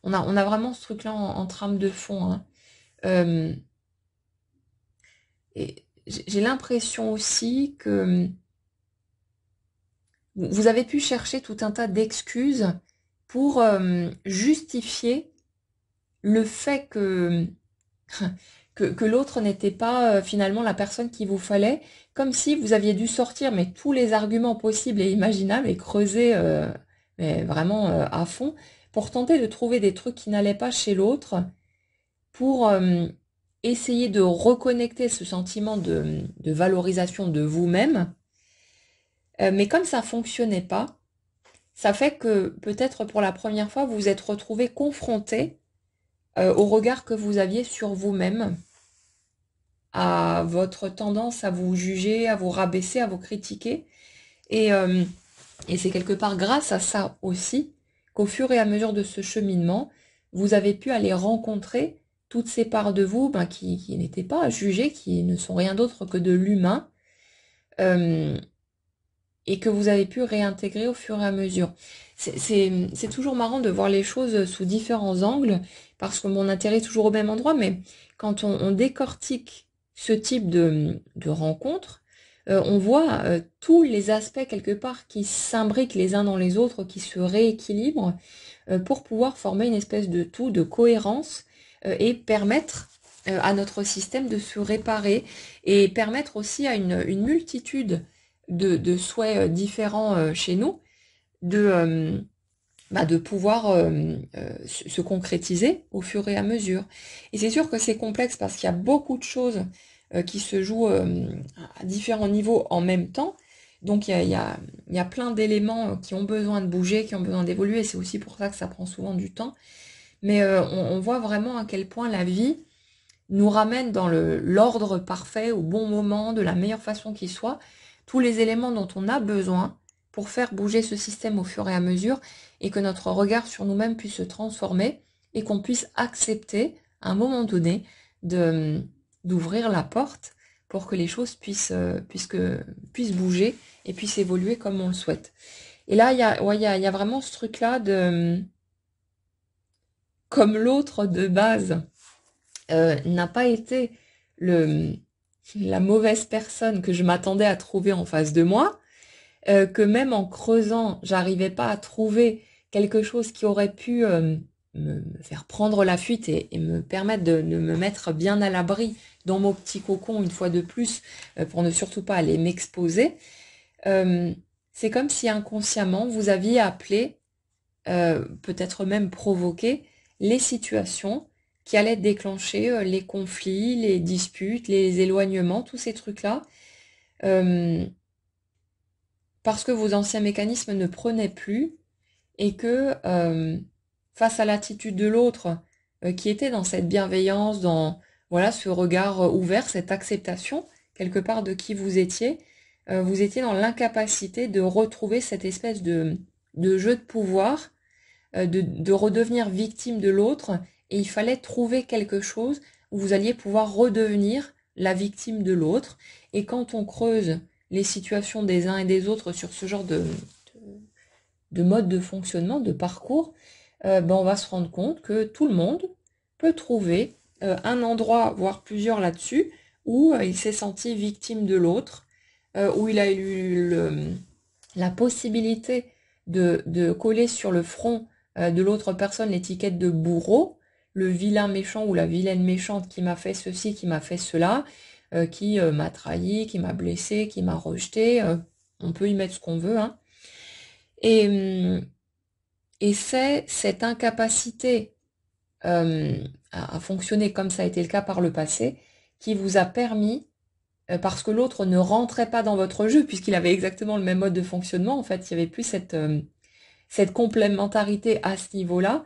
On a vraiment ce truc-là en trame de fond, hein. Et j'ai l'impression aussi que vous avez pu chercher tout un tas d'excuses pour justifier le fait que l'autre n'était pas finalement la personne qu'il vous fallait, comme si vous aviez dû sortir mais tous les arguments possibles et imaginables et creuser mais vraiment à fond pour tenter de trouver des trucs qui n'allaient pas chez l'autre, pour essayer de reconnecter ce sentiment de valorisation de vous-même. Mais comme ça fonctionnait pas, ça fait que peut-être pour la première fois, vous vous êtes retrouvé confronté au regard que vous aviez sur vous-même, à votre tendance à vous juger, à vous rabaisser, à vous critiquer. Et, euh, et c'est quelque part grâce à ça aussi qu'au fur et à mesure de ce cheminement, vous avez pu aller rencontrer toutes ces parts de vous qui n'étaient pas à juger, qui ne sont rien d'autre que de l'humain, euh, et que vous avez pu réintégrer au fur et à mesure. C'est toujours marrant de voir les choses sous différents angles, parce que mon intérêt est toujours au même endroit, mais quand on décortique ce type de rencontre, on voit tous les aspects quelque part qui s'imbriquent les uns dans les autres, qui se rééquilibrent, pour pouvoir former une espèce de tout, de cohérence, et permettre à notre système de se réparer, et permettre aussi à une multitude de souhaits différents chez nous, de pouvoir se concrétiser au fur et à mesure. Et c'est sûr que c'est complexe parce qu'il y a beaucoup de choses qui se jouent à différents niveaux en même temps. Donc il y a plein d'éléments qui ont besoin de bouger, qui ont besoin d'évoluer. C'est aussi pour ça que ça prend souvent du temps. Mais on voit vraiment à quel point la vie nous ramène dans l'ordre parfait, au bon moment, de la meilleure façon qui soit, tous les éléments dont on a besoin pour faire bouger ce système au fur et à mesure, et que notre regard sur nous-mêmes puisse se transformer, et qu'on puisse accepter, à un moment donné, d'ouvrir la porte pour que les choses puissent bouger et puissent évoluer comme on le souhaite. Et là, il y a vraiment ce truc-là comme l'autre de base n'a pas été la mauvaise personne que je m'attendais à trouver en face de moi, que même en creusant, j'arrivais pas à trouver quelque chose qui aurait pu me faire prendre la fuite et me permettre de me mettre bien à l'abri dans mon petit cocon une fois de plus, pour ne surtout pas aller m'exposer. C'est comme si inconsciemment vous aviez appelé, peut-être même provoqué, les situations qui allaient déclencher les conflits, les disputes, les éloignements, tous ces trucs-là, parce que vos anciens mécanismes ne prenaient plus, et que face à l'attitude de l'autre, qui était dans cette bienveillance, dans voilà ce regard ouvert, cette acceptation quelque part de qui vous étiez dans l'incapacité de retrouver cette espèce de jeu de pouvoir, de redevenir victime de l'autre, et il fallait trouver quelque chose où vous alliez pouvoir redevenir la victime de l'autre. Et quand on creuse les situations des uns et des autres sur ce genre de mode de fonctionnement, de parcours, on va se rendre compte que tout le monde peut trouver un endroit, voire plusieurs là-dessus, où il s'est senti victime de l'autre, où il a eu la possibilité de coller sur le front de l'autre personne l'étiquette de bourreau, le vilain méchant ou la vilaine méchante qui m'a fait ceci, qui m'a fait cela, qui m'a trahi, qui m'a blessé, qui m'a rejeté, on peut y mettre ce qu'on veut, hein. Et, et c'est cette incapacité à fonctionner comme ça a été le cas par le passé qui vous a permis, parce que l'autre ne rentrait pas dans votre jeu, puisqu'il avait exactement le même mode de fonctionnement, en fait, il n'y avait plus cette complémentarité à ce niveau-là,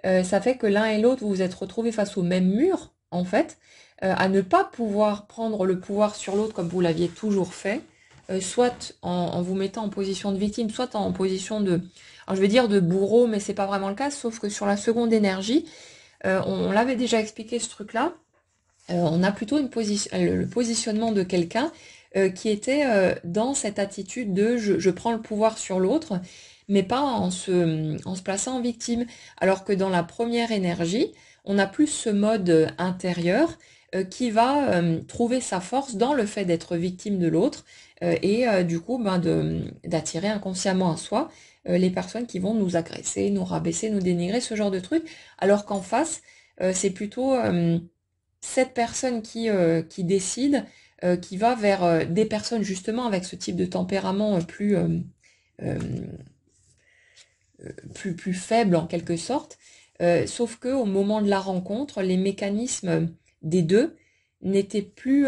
ça fait que l'un et l'autre, vous vous êtes retrouvés face au même mur, en fait, à ne pas pouvoir prendre le pouvoir sur l'autre comme vous l'aviez toujours fait, soit en vous mettant en position de victime, soit en position alors je vais dire de bourreau, mais c'est pas vraiment le cas, sauf que sur la seconde énergie, on l'avait déjà expliqué ce truc-là, on a plutôt le positionnement de quelqu'un qui était dans cette attitude de je prends le pouvoir sur l'autre, mais pas en se plaçant en victime. Alors que dans la première énergie, on a plus ce mode intérieur qui va trouver sa force dans le fait d'être victime de l'autre, et du coup d'attirer inconsciemment à soi les personnes qui vont nous agresser, nous rabaisser, nous dénigrer, ce genre de trucs, alors qu'en face, c'est plutôt cette personne qui décide, qui va vers des personnes justement avec ce type de tempérament euh, plus faible en quelque sorte, sauf que au moment de la rencontre, les mécanismes des deux n'étaient plus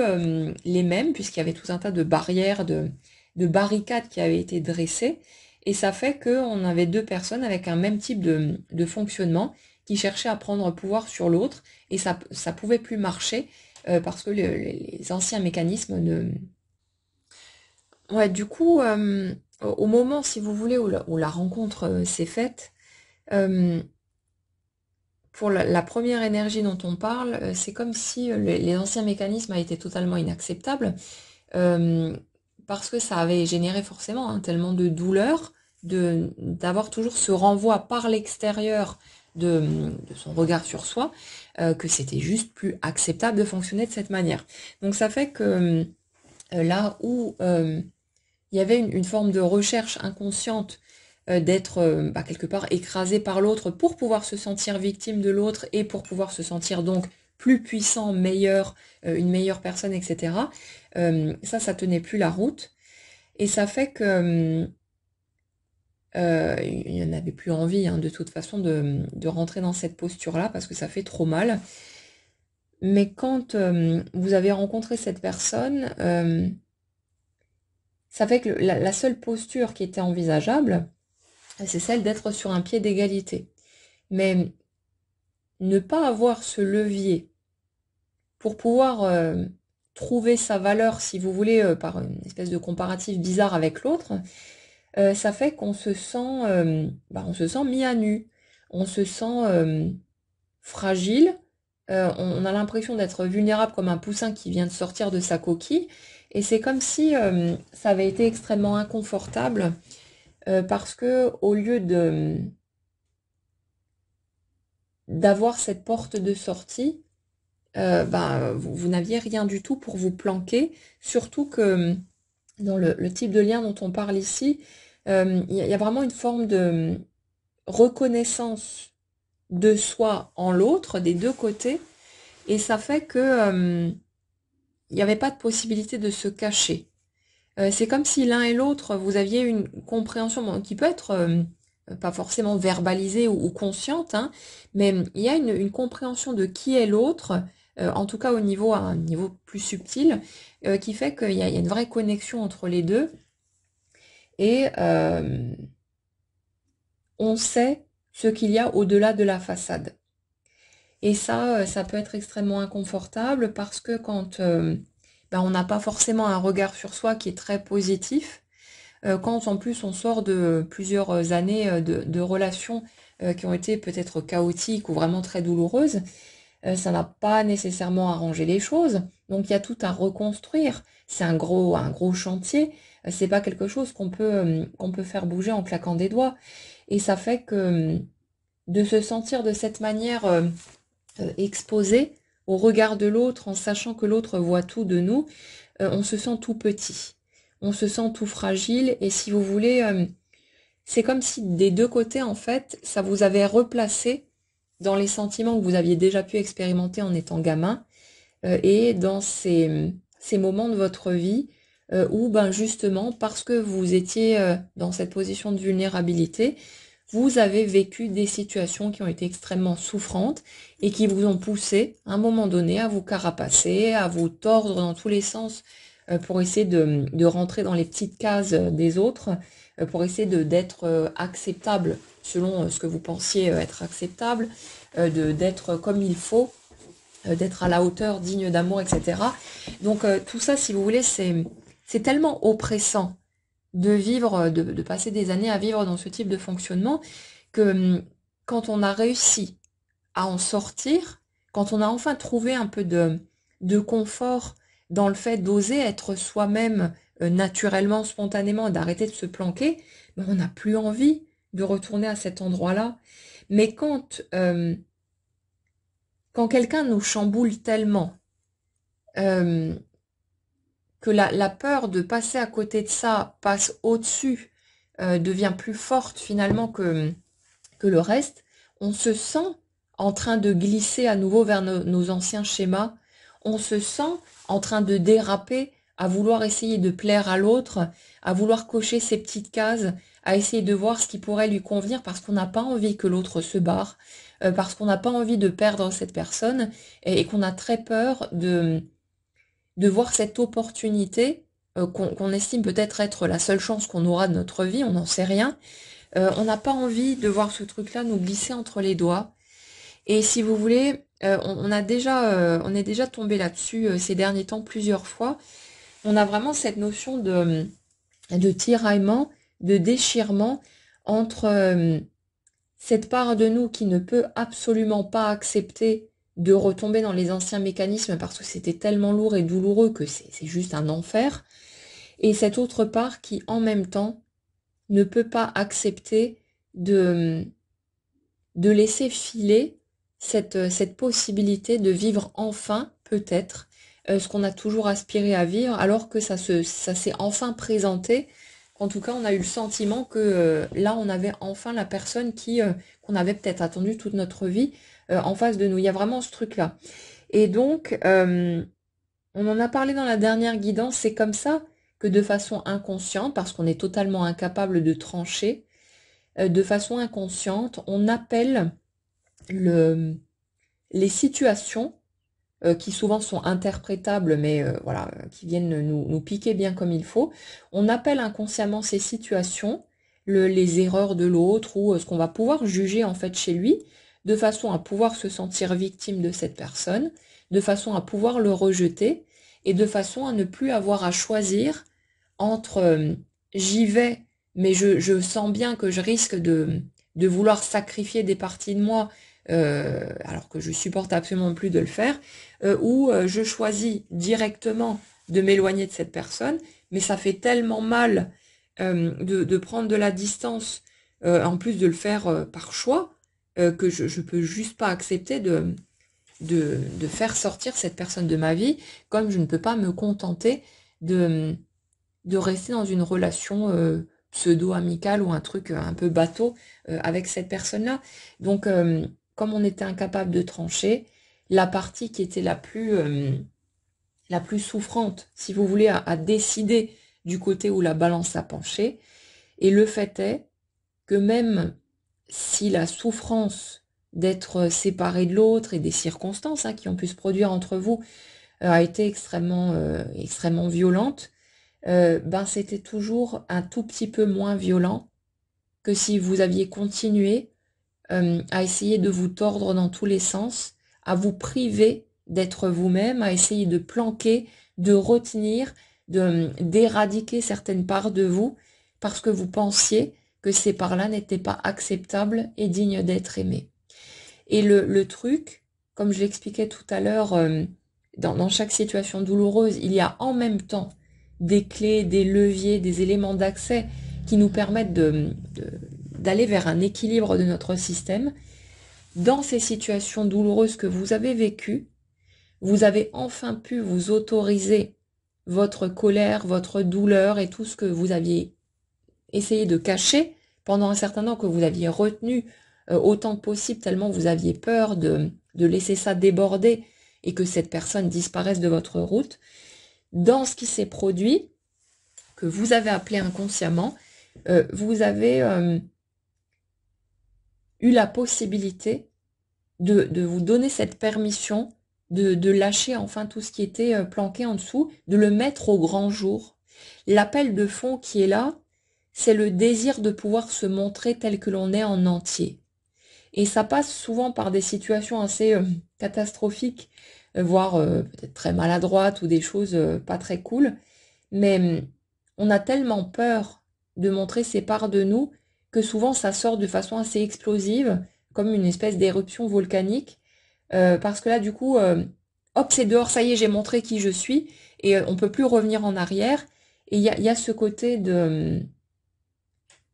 les mêmes, puisqu'il y avait tout un tas de barrières, de barricades qui avaient été dressées, et ça fait qu'on avait deux personnes avec un même type de fonctionnement qui cherchaient à prendre pouvoir sur l'autre, et ça pouvait plus marcher parce que les anciens mécanismes ne... Ouais, du coup, au moment, si vous voulez, où la rencontre s'est faite, euh, pour la première énergie dont on parle, c'est comme si les anciens mécanismes avaient été totalement inacceptables, euh, parce que ça avait généré forcément tellement de douleur d'avoir toujours ce renvoi par l'extérieur de son regard sur soi, que c'était juste plus acceptable de fonctionner de cette manière. Donc ça fait que là où il y avait une forme de recherche inconsciente d'être quelque part écrasé par l'autre pour pouvoir se sentir victime de l'autre et pour pouvoir se sentir donc plus puissant, meilleur, une meilleure personne, etc. Ça tenait plus la route. Et ça fait que il n'y en avait plus envie de toute façon de rentrer dans cette posture-là parce que ça fait trop mal. Mais quand vous avez rencontré cette personne, ça fait que la seule posture qui était envisageable, c'est celle d'être sur un pied d'égalité. Mais ne pas avoir ce levier pour pouvoir trouver sa valeur, si vous voulez, par une espèce de comparatif bizarre avec l'autre, ça fait qu'on on se sent mis à nu, on se sent fragile, on a l'impression d'être vulnérable comme un poussin qui vient de sortir de sa coquille, et c'est comme si ça avait été extrêmement inconfortable, parce que au lieu d'avoir cette porte de sortie, vous n'aviez rien du tout pour vous planquer, surtout que dans le type de lien dont on parle ici, il y a vraiment une forme de reconnaissance de soi en l'autre, des deux côtés, et ça fait que il n'y avait pas de possibilité de se cacher. C'est comme si l'un et l'autre, vous aviez une compréhension qui peut être pas forcément verbalisée ou consciente, mais il y a une compréhension de qui est l'autre, en tout cas à un niveau plus subtil, qui fait qu'il y a une vraie connexion entre les deux. Et on sait ce qu'il y a au-delà de la façade. Et ça peut être extrêmement inconfortable parce que quand on n'a pas forcément un regard sur soi qui est très positif, quand en plus on sort de plusieurs années de relations qui ont été peut-être chaotiques ou vraiment très douloureuses, ça n'a pas nécessairement arrangé les choses. Donc il y a tout à reconstruire. C'est un gros chantier. C'est pas quelque chose qu'on peut faire bouger en claquant des doigts. Et ça fait que de se sentir de cette manière exposé au regard de l'autre, en sachant que l'autre voit tout de nous, on se sent tout petit. On se sent tout fragile. Et si vous voulez, c'est comme si des deux côtés, en fait, ça vous avait replacé dans les sentiments que vous aviez déjà pu expérimenter en étant gamin, et dans ces moments de votre vie où, justement, parce que vous étiez dans cette position de vulnérabilité, vous avez vécu des situations qui ont été extrêmement souffrantes et qui vous ont poussé, à un moment donné, à vous carapacer, à vous tordre dans tous les sens pour essayer de rentrer dans les petites cases des autres, pour essayer d'être acceptable selon ce que vous pensiez être acceptable, d'être comme il faut, d'être à la hauteur, digne d'amour, etc. Donc tout ça, si vous voulez, c'est tellement oppressant de vivre, de passer des années à vivre dans ce type de fonctionnement que quand on a réussi à en sortir, quand on a enfin trouvé un peu de confort dans le fait d'oser être soi-même naturellement, spontanément, d'arrêter de se planquer, on n'a plus envie de retourner à cet endroit-là. Mais quand quelqu'un nous chamboule tellement, euh, que la peur de passer à côté de ça passe au-dessus, devient plus forte finalement que le reste, on se sent en train de glisser à nouveau vers nos anciens schémas, on se sent en train de déraper, à vouloir essayer de plaire à l'autre, à vouloir cocher ses petites cases, à essayer de voir ce qui pourrait lui convenir parce qu'on n'a pas envie que l'autre se barre, parce qu'on n'a pas envie de perdre cette personne et qu'on a très peur de voir cette opportunité qu'on estime peut-être être la seule chance qu'on aura de notre vie, on n'en sait rien. On n'a pas envie de voir ce truc-là nous glisser entre les doigts. Et si vous voulez, on est déjà tombé là-dessus ces derniers temps plusieurs fois. On a vraiment cette notion de tiraillement, de déchirement entre cette part de nous qui ne peut absolument pas accepter de retomber dans les anciens mécanismes parce que c'était tellement lourd et douloureux que c'est juste un enfer, et cette autre part qui en même temps ne peut pas accepter de laisser filer cette possibilité de vivre enfin, peut-être, ce qu'on a toujours aspiré à vivre, alors que ça s'est enfin présenté. En tout cas, on a eu le sentiment que là, on avait enfin la personne qu'on avait peut-être attendu toute notre vie en face de nous. Il y a vraiment ce truc-là. Et donc, on en a parlé dans la dernière guidance, c'est comme ça que de façon inconsciente, parce qu'on est totalement incapable de trancher, de façon inconsciente, on appelle les situations qui souvent sont interprétables, mais voilà, qui viennent nous piquer bien comme il faut. On appelle inconsciemment ces situations les erreurs de l'autre ou ce qu'on va pouvoir juger en fait chez lui, de façon à pouvoir se sentir victime de cette personne, de façon à pouvoir le rejeter et de façon à ne plus avoir à choisir entre j'y vais, mais je sens bien que je risque de vouloir sacrifier des parties de moi alors que je supporte absolument plus de le faire, ou je choisis directement de m'éloigner de cette personne, mais ça fait tellement mal de prendre de la distance, en plus de le faire par choix, que je peux juste pas accepter de faire sortir cette personne de ma vie, comme je ne peux pas me contenter de rester dans une relation pseudo-amicale ou un truc un peu bateau avec cette personne-là. Donc, comme on était incapable de trancher, la partie qui était la plus souffrante, si vous voulez, à décider du côté où la balance a penché. Et le fait est que même si la souffrance d'être séparé de l'autre et des circonstances qui ont pu se produire entre vous a été extrêmement violente, ben c'était toujours un tout petit peu moins violent que si vous aviez continué à essayer de vous tordre dans tous les sens, à vous priver d'être vous-même, à essayer de planquer, de retenir, d'éradiquer certaines parts de vous, parce que vous pensiez que ces parts-là n'étaient pas acceptables et dignes d'être aimées. Et le truc, comme je l'expliquais tout à l'heure, dans chaque situation douloureuse, il y a en même temps des clés, des leviers, des éléments d'accès qui nous permettent d'aller vers un équilibre de notre système. Dans ces situations douloureuses que vous avez vécues, vous avez enfin pu vous autoriser votre colère, votre douleur et tout ce que vous aviez essayé de cacher pendant un certain temps, que vous aviez retenu autant que possible, tellement vous aviez peur de laisser ça déborder et que cette personne disparaisse de votre route. Dans ce qui s'est produit, que vous avez appelé inconsciemment, vous avez eu la possibilité de vous donner cette permission de lâcher enfin tout ce qui était planqué en dessous, de le mettre au grand jour. L'appel de fond qui est là, c'est le désir de pouvoir se montrer tel que l'on est en entier. Et ça passe souvent par des situations assez catastrophiques, voire peut-être très maladroites ou des choses pas très cool. Mais on a tellement peur de montrer ces parts de nous que souvent ça sort de façon assez explosive, comme une espèce d'éruption volcanique. Parce que là, du coup, hop, c'est dehors, ça y est, j'ai montré qui je suis, et on peut plus revenir en arrière. Et il y a ce côté de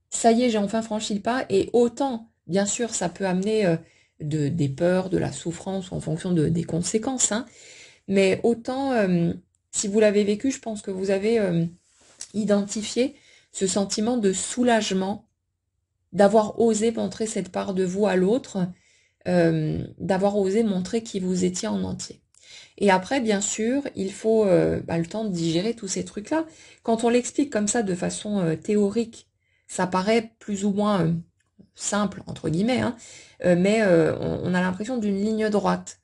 ça y est, j'ai enfin franchi le pas, et autant, bien sûr, ça peut amener des peurs, de la souffrance, en fonction des conséquences, mais autant, si vous l'avez vécu, je pense que vous avez identifié ce sentiment de soulagement, d'avoir osé montrer cette part de vous à l'autre, d'avoir osé montrer qui vous étiez en entier. Et après, bien sûr, il faut le temps de digérer tous ces trucs-là. Quand on l'explique comme ça de façon théorique, ça paraît plus ou moins simple, entre guillemets, hein, mais on a l'impression d'une ligne droite.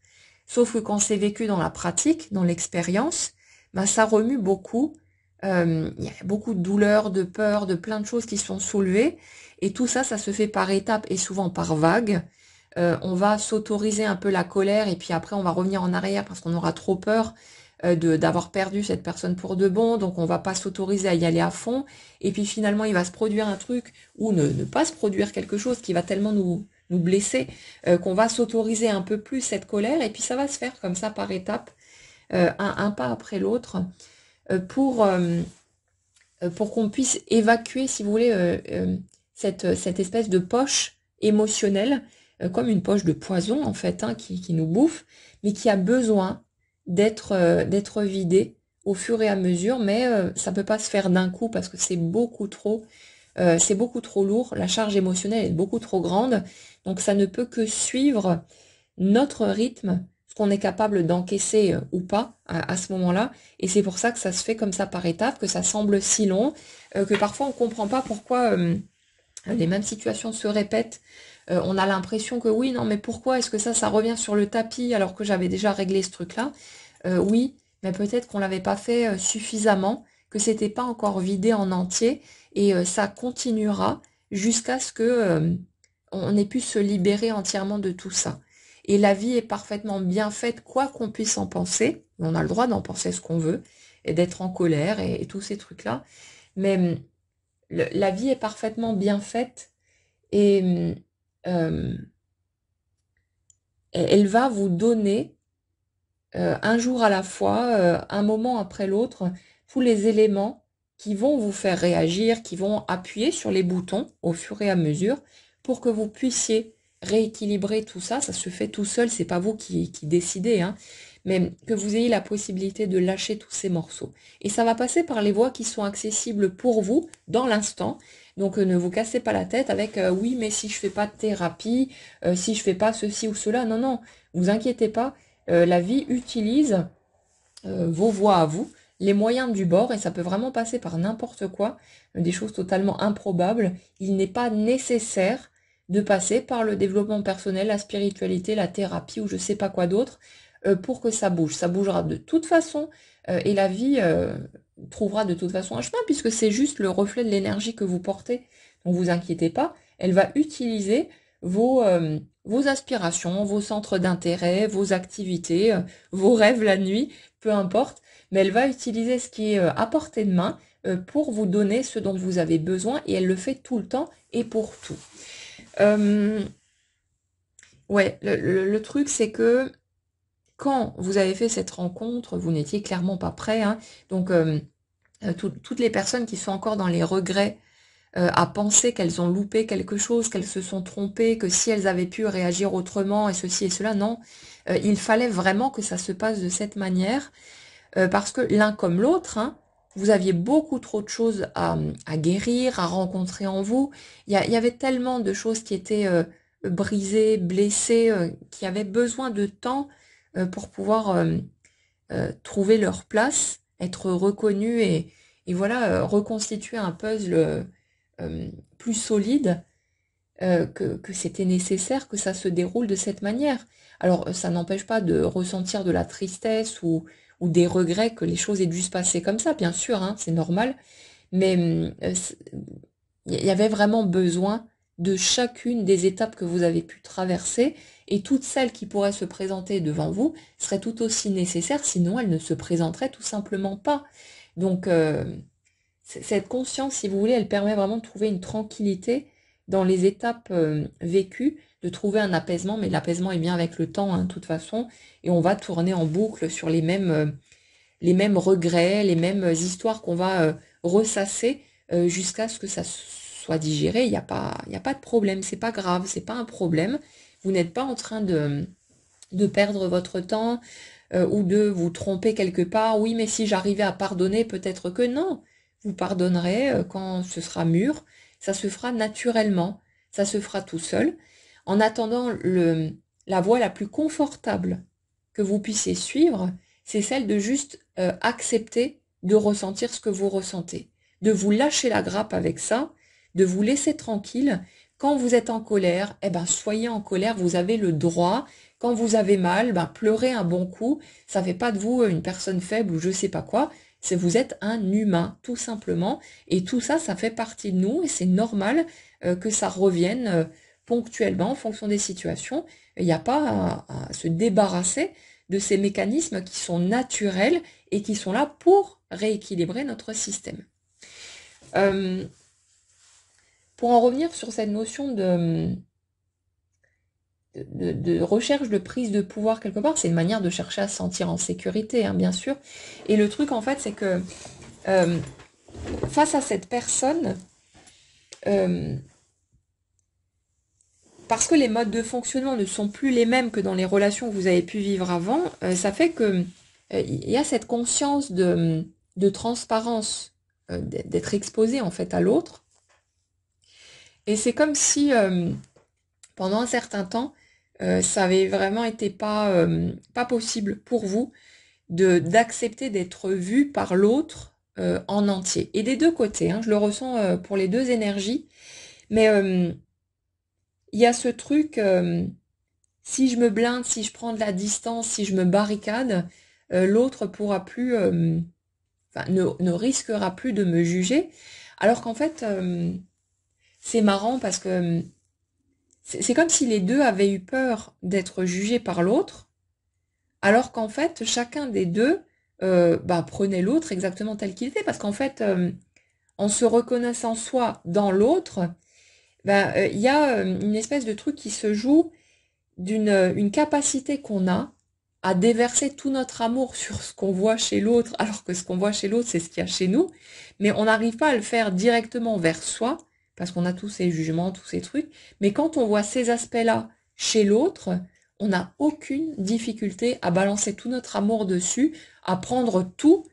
Sauf que quand c'est vécu dans la pratique, dans l'expérience, ben, ça remue beaucoup. Il y a beaucoup de douleurs, de peurs, de plein de choses qui sont soulevées. Et tout ça, ça se fait par étapes et souvent par vagues. On va s'autoriser un peu la colère et puis après on va revenir en arrière parce qu'on aura trop peur d'avoir perdu cette personne pour de bon, donc on va pas s'autoriser à y aller à fond, et puis finalement il va se produire un truc ou ne pas se produire quelque chose qui va tellement nous blesser qu'on va s'autoriser un peu plus cette colère, et puis ça va se faire comme ça par étapes, un pas après l'autre, pour qu'on puisse évacuer, si vous voulez, cette espèce de poche émotionnelle, comme une poche de poison en fait, hein, qui nous bouffe, mais qui a besoin d'être vidée au fur et à mesure, mais ça peut pas se faire d'un coup parce que c'est beaucoup trop lourd, la charge émotionnelle est beaucoup trop grande, donc ça ne peut que suivre notre rythme, ce qu'on est capable d'encaisser ou pas à ce moment-là, et c'est pour ça que ça se fait comme ça par étapes, que ça semble si long, que parfois on comprend pas pourquoi les mêmes situations se répètent. On a l'impression que oui, non, mais pourquoi est-ce que ça revient sur le tapis alors que j'avais déjà réglé ce truc-là? Oui, mais peut-être qu'on l'avait pas fait suffisamment, que c'était pas encore vidé en entier, et ça continuera jusqu'à ce que on ait pu se libérer entièrement de tout ça. Et la vie est parfaitement bien faite, quoi qu'on puisse en penser. On a le droit d'en penser ce qu'on veut, et d'être en colère, et tous ces trucs-là. Mais la vie est parfaitement bien faite, et euh, elle va vous donner un jour à la fois, un moment après l'autre, tous les éléments qui vont vous faire réagir, qui vont appuyer sur les boutons au fur et à mesure pour que vous puissiez rééquilibrer tout ça. Ça se fait tout seul, c'est pas vous qui décidez, hein, mais que vous ayez la possibilité de lâcher tous ces morceaux. Et ça va passer par les voies qui sont accessibles pour vous dans l'instant. Donc ne vous cassez pas la tête avec oui, mais si je fais pas de thérapie, si je fais pas ceci ou cela, non, non, vous inquiétez pas. La vie utilise vos voies à vous, les moyens du bord, et ça peut vraiment passer par n'importe quoi, des choses totalement improbables. Il n'est pas nécessaire de passer par le développement personnel, la spiritualité, la thérapie ou je sais pas quoi d'autre pour que ça bouge. Ça bougera de toute façon et la vie trouvera de toute façon un chemin puisque c'est juste le reflet de l'énergie que vous portez. Donc vous inquiétez pas, elle va utiliser vos aspirations, vos centres d'intérêt, vos activités, vos rêves la nuit, peu importe, mais elle va utiliser ce qui est à portée de main pour vous donner ce dont vous avez besoin, et elle le fait tout le temps et pour tout. Ouais, le truc c'est que quand vous avez fait cette rencontre, vous n'étiez clairement pas prêt, hein, donc toutes les personnes qui sont encore dans les regrets, à penser qu'elles ont loupé quelque chose, qu'elles se sont trompées, que si elles avaient pu réagir autrement et ceci et cela, non. Il fallait vraiment que ça se passe de cette manière, parce que l'un comme l'autre, hein, vous aviez beaucoup trop de choses à guérir, à rencontrer en vous. Il y avait tellement de choses qui étaient brisées, blessées, qui avaient besoin de temps pour pouvoir trouver leur place, être reconnues et voilà, reconstituer un puzzle plus solide, que c'était nécessaire que ça se déroule de cette manière. Alors, ça n'empêche pas de ressentir de la tristesse ou des regrets que les choses aient dû se passer comme ça, bien sûr, hein, c'est normal, mais il y avait vraiment besoin de chacune des étapes que vous avez pu traverser, et toutes celles qui pourraient se présenter devant vous seraient tout aussi nécessaires, sinon elles ne se présenteraient tout simplement pas. Donc, cette conscience, si vous voulez, elle permet vraiment de trouver une tranquillité dans les étapes vécues, de trouver un apaisement, mais l'apaisement est bien avec le temps, hein, de toute façon, et on va tourner en boucle sur les mêmes regrets, les mêmes histoires qu'on va ressasser jusqu'à ce que ça soit digéré. Il y a pas de problème, c'est pas grave, c'est pas un problème. Vous n'êtes pas en train de perdre votre temps ou de vous tromper quelque part. Oui, mais si j'arrivais à pardonner, peut-être que non. Vous pardonnerez quand ce sera mûr. Ça se fera naturellement. Ça se fera tout seul. En attendant, la voie la plus confortable que vous puissiez suivre, c'est celle de juste accepter de ressentir ce que vous ressentez, de vous lâcher la grappe avec ça, de vous laisser tranquille. Quand vous êtes en colère, eh ben soyez en colère, vous avez le droit. Quand vous avez mal, ben pleurez un bon coup. Ça fait pas de vous une personne faible ou je sais pas quoi. C'est vous êtes un humain, tout simplement. Et tout ça, ça fait partie de nous et c'est normal que ça revienne ponctuellement en fonction des situations. Il n'y a pas à se débarrasser de ces mécanismes qui sont naturels et qui sont là pour rééquilibrer notre système. Pour en revenir sur cette notion de recherche de prise de pouvoir quelque part, c'est une manière de chercher à se sentir en sécurité, hein, bien sûr. Et le truc, en fait, c'est que face à cette personne, parce que les modes de fonctionnement ne sont plus les mêmes que dans les relations que vous avez pu vivre avant, ça fait que il y a cette conscience de transparence, d'être exposé en fait à l'autre. Et c'est comme si pendant un certain temps, ça avait vraiment été pas possible pour vous d'accepter d'être vu par l'autre en entier. Et des deux côtés, hein, je le ressens pour les deux énergies, mais il y a ce truc, si je me blinde, si je prends de la distance, si je me barricade, l'autre pourra plus, ne risquera plus de me juger, alors qu'en fait, c'est marrant parce que c'est comme si les deux avaient eu peur d'être jugés par l'autre, alors qu'en fait, chacun des deux prenait l'autre exactement tel qu'il était, parce qu'en fait, en se reconnaissant soi dans l'autre, il y a une espèce de truc qui se joue une capacité qu'on a à déverser tout notre amour sur ce qu'on voit chez l'autre, alors que ce qu'on voit chez l'autre, c'est ce qu'il y a chez nous, mais on n'arrive pas à le faire directement vers soi, parce qu'on a tous ces jugements, tous ces trucs, mais quand on voit ces aspects-là chez l'autre, on n'a aucune difficulté à balancer tout notre amour dessus, à prendre tout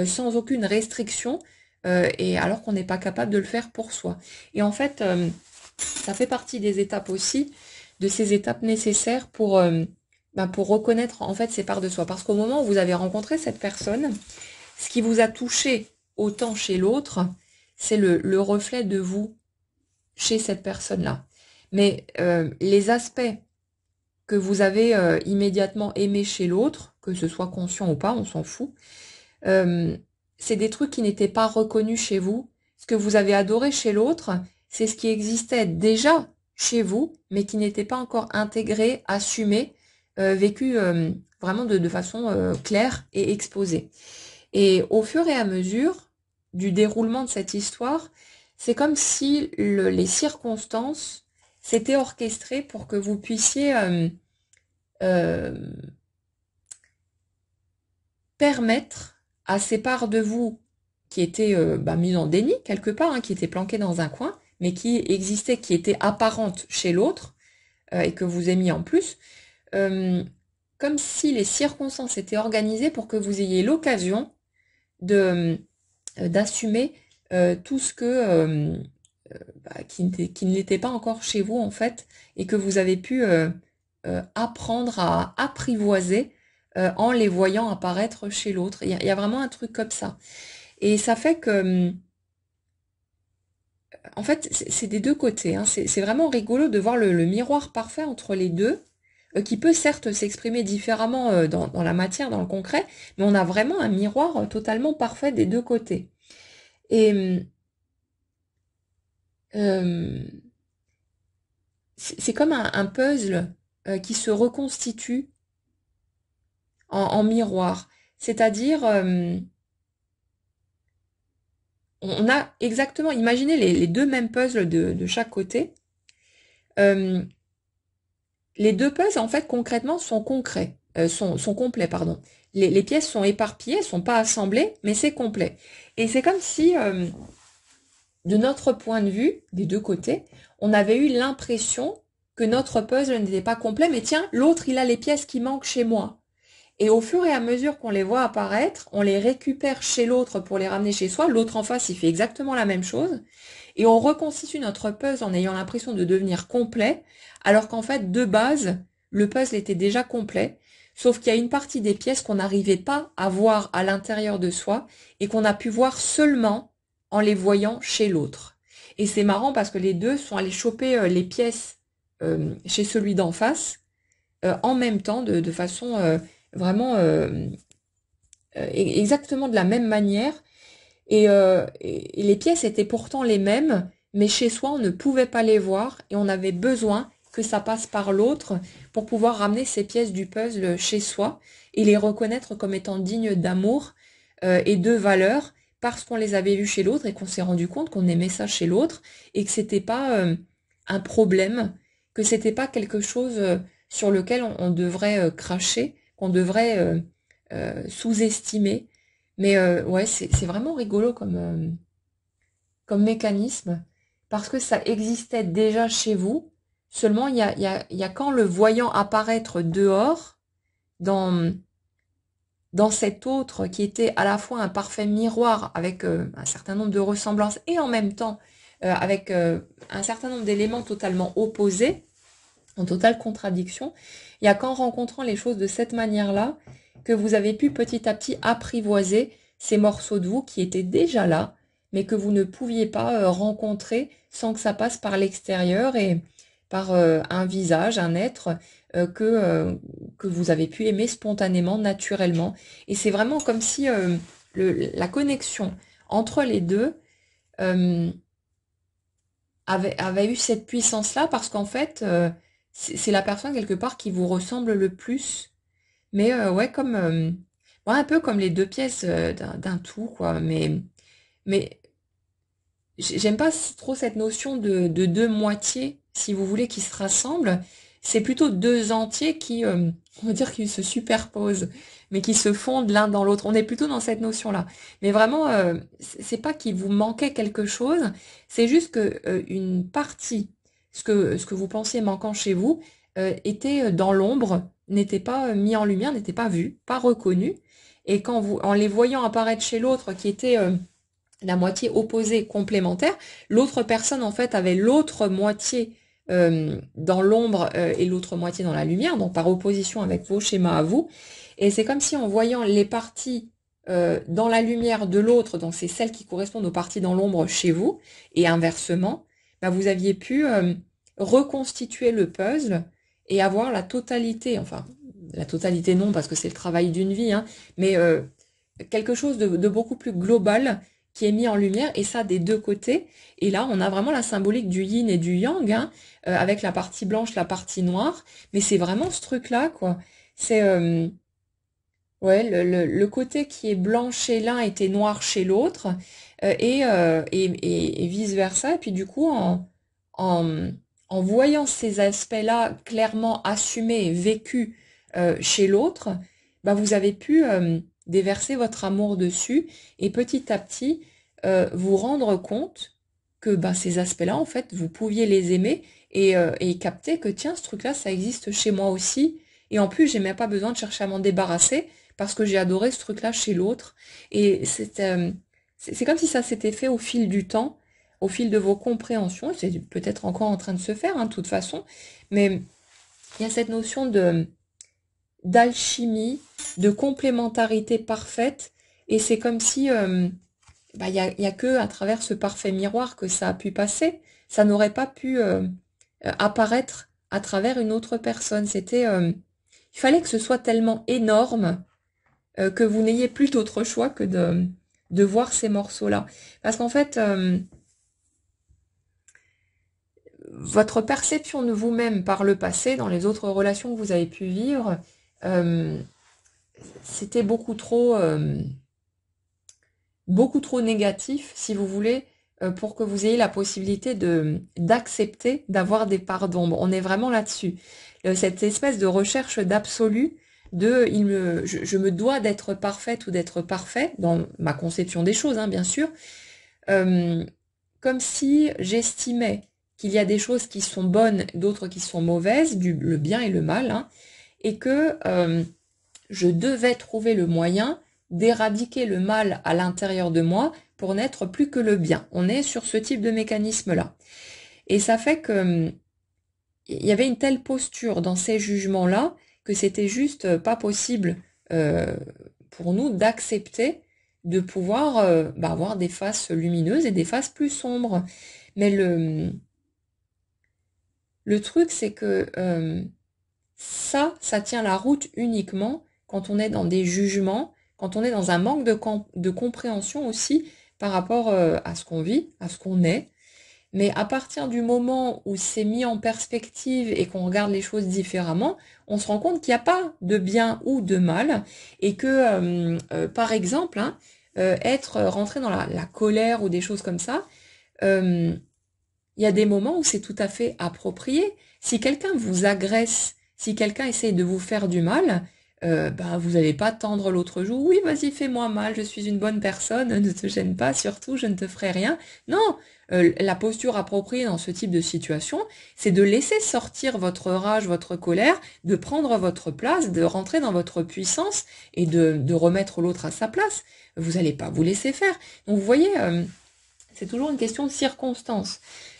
sans aucune restriction, et alors qu'on n'est pas capable de le faire pour soi. Et en fait, ça fait partie des étapes aussi, de ces étapes nécessaires pour reconnaître en fait ces parts de soi. Parce qu'au moment où vous avez rencontré cette personne, ce qui vous a touché autant chez l'autre, c'est le reflet de vous chez cette personne-là. Mais les aspects que vous avez immédiatement aimés chez l'autre, que ce soit conscient ou pas, on s'en fout, c'est des trucs qui n'étaient pas reconnus chez vous. Ce que vous avez adoré chez l'autre, c'est ce qui existait déjà chez vous, mais qui n'était pas encore intégré, assumé, vécu vraiment de façon claire et exposée. Et au fur et à mesure du déroulement de cette histoire, c'est comme si les circonstances s'étaient orchestrées pour que vous puissiez permettre à ces parts de vous qui étaient mises en déni quelque part, hein, qui étaient planquées dans un coin, mais qui existaient, qui étaient apparentes chez l'autre, et que vous avez mis en plus, comme si les circonstances étaient organisées pour que vous ayez l'occasion d'assumer tout ce que qui ne l'était pas encore chez vous en fait, et que vous avez pu apprendre à apprivoiser en les voyant apparaître chez l'autre. Il y a vraiment un truc comme ça. Et ça fait que en fait, c'est des deux côtés, hein. C'est vraiment rigolo de voir le miroir parfait entre les deux, qui peut certes s'exprimer différemment dans la matière, dans le concret, mais on a vraiment un miroir totalement parfait des deux côtés. Et c'est comme un puzzle qui se reconstitue en miroir. C'est-à-dire, on a exactement, imaginez les deux mêmes puzzles de chaque côté. Les deux puzzles, en fait, concrètement, sont concrets, sont complets, pardon. Les pièces sont éparpillées, sont pas assemblées, mais c'est complet. Et c'est comme si, de notre point de vue, des deux côtés, on avait eu l'impression que notre puzzle n'était pas complet, mais tiens, l'autre, il a les pièces qui manquent chez moi. Et au fur et à mesure qu'on les voit apparaître, on les récupère chez l'autre pour les ramener chez soi. L'autre en face, il fait exactement la même chose. Et on reconstitue notre puzzle en ayant l'impression de devenir complet, alors qu'en fait, de base, le puzzle était déjà complet. Sauf qu'il y a une partie des pièces qu'on n'arrivait pas à voir à l'intérieur de soi et qu'on a pu voir seulement en les voyant chez l'autre. Et c'est marrant parce que les deux sont allés choper les pièces chez celui d'en face en même temps, de façon vraiment exactement de la même manière. Et les pièces étaient pourtant les mêmes, mais chez soi, on ne pouvait pas les voir et on avait besoin que ça passe par l'autre pour pouvoir ramener ces pièces du puzzle chez soi et les reconnaître comme étant dignes d'amour et de valeur parce qu'on les avait vues chez l'autre et qu'on s'est rendu compte qu'on aimait ça chez l'autre et que c'était pas un problème, que c'était pas quelque chose sur lequel on devrait cracher, qu'on devrait sous-estimer. Mais ouais, c'est vraiment rigolo comme mécanisme, parce que ça existait déjà chez vous, seulement il y a qu'en le voyant apparaître dehors, dans, dans cet autre qui était à la fois un parfait miroir avec un certain nombre de ressemblances et en même temps avec un certain nombre d'éléments totalement opposés, en totale contradiction, il y a qu'en rencontrant les choses de cette manière-là que vous avez pu petit à petit apprivoiser ces morceaux de vous qui étaient déjà là, mais que vous ne pouviez pas rencontrer sans que ça passe par l'extérieur et par un visage, un être que vous avez pu aimer spontanément, naturellement. Et c'est vraiment comme si la connexion entre les deux euh, avait eu cette puissance-là parce qu'en fait, c'est la personne quelque part qui vous ressemble le plus. Mais ouais, comme ouais, un peu comme les deux pièces d'un tout, quoi. Mais j'aime pas trop cette notion de deux moitiés, si vous voulez, qui se rassemblent. C'est plutôt deux entiers qui, on va dire, qui se superposent, mais qui se fondent l'un dans l'autre. On est plutôt dans cette notion-là. Mais vraiment, c'est pas qu'il vous manquait quelque chose, c'est juste que une partie, ce que vous pensiez manquant chez vous, était dans l'ombre, n'était pas mis en lumière, n'était pas vu, pas reconnu. Et quand vous, en les voyant apparaître chez l'autre, qui était la moitié opposée complémentaire. L'autre personne, en fait, avait l'autre moitié dans l'ombre et l'autre moitié dans la lumière, donc par opposition avec vos schémas à vous. Et c'est comme si en voyant les parties dans la lumière de l'autre, donc c'est celles qui correspondent aux parties dans l'ombre chez vous, et inversement, bah, vous aviez pu reconstituer le puzzle et avoir la totalité, enfin, la totalité non, parce que c'est le travail d'une vie, hein, mais quelque chose de beaucoup plus global qui est mis en lumière, et ça des deux côtés. Et là, on a vraiment la symbolique du yin et du yang, hein, avec la partie blanche, la partie noire. Mais c'est vraiment ce truc-là, quoi. C'est ouais, le côté qui est blanc chez l'un était noir chez l'autre, et vice-versa. Et puis du coup, en, en voyant ces aspects-là clairement assumés et vécus chez l'autre, bah, vous avez pu déverser votre amour dessus et petit à petit vous rendre compte que bah, ces aspects-là, en fait, vous pouviez les aimer et capter que tiens, ce truc-là, ça existe chez moi aussi. Et en plus, j'ai même pas besoin de chercher à m'en débarrasser parce que j'ai adoré ce truc-là chez l'autre. Et c'est comme si ça s'était fait au fil du temps, au fil de vos compréhensions. C'est peut-être encore en train de se faire, hein, de toute façon. Mais il y a cette notion de d'alchimie, de complémentarité parfaite. Et c'est comme si bah, y a que à travers ce parfait miroir que ça a pu passer. Ça n'aurait pas pu apparaître à travers une autre personne. Il fallait que ce soit tellement énorme que vous n'ayez plus d'autre choix que de voir ces morceaux-là. Parce qu'en fait, votre perception de vous-même par le passé, dans les autres relations que vous avez pu vivre, euh, c'était beaucoup trop négatif, si vous voulez, pour que vous ayez la possibilité d'accepter d'avoir des parts d'ombre. On est vraiment là-dessus. Cette espèce de recherche d'absolu, je me dois d'être parfaite ou d'être parfait, dans ma conception des choses, hein, bien sûr, euh, comme si j'estimais qu'il y a des choses qui sont bonnes, d'autres qui sont mauvaises, le bien et le mal, hein, et que je devais trouver le moyen d'éradiquer le mal à l'intérieur de moi pour n'être plus que le bien. On est sur ce type de mécanisme-là. Et ça fait que il y avait une telle posture dans ces jugements-là que c'était juste pas possible pour nous d'accepter de pouvoir avoir des faces lumineuses et des faces plus sombres. Mais le truc, c'est que ça tient la route uniquement quand on est dans des jugements, quand on est dans un manque de compréhension aussi par rapport à ce qu'on vit, à ce qu'on est. Mais à partir du moment où c'est mis en perspective et qu'on regarde les choses différemment, on se rend compte qu'il n'y a pas de bien ou de mal et que, par exemple, hein, être rentré dans la colère ou des choses comme ça, il y a des moments où c'est tout à fait approprié. Si quelqu'un vous agresse, si quelqu'un essaie de vous faire du mal, vous n'allez pas tendre l'autre joue. Oui, vas-y, fais-moi mal, je suis une bonne personne, ne te gêne pas, surtout, je ne te ferai rien. Non, la posture appropriée dans ce type de situation, c'est de laisser sortir votre rage, votre colère, de prendre votre place, de rentrer dans votre puissance et de remettre l'autre à sa place. Vous n'allez pas vous laisser faire. Donc, vous voyez, c'est toujours une question de circonstance.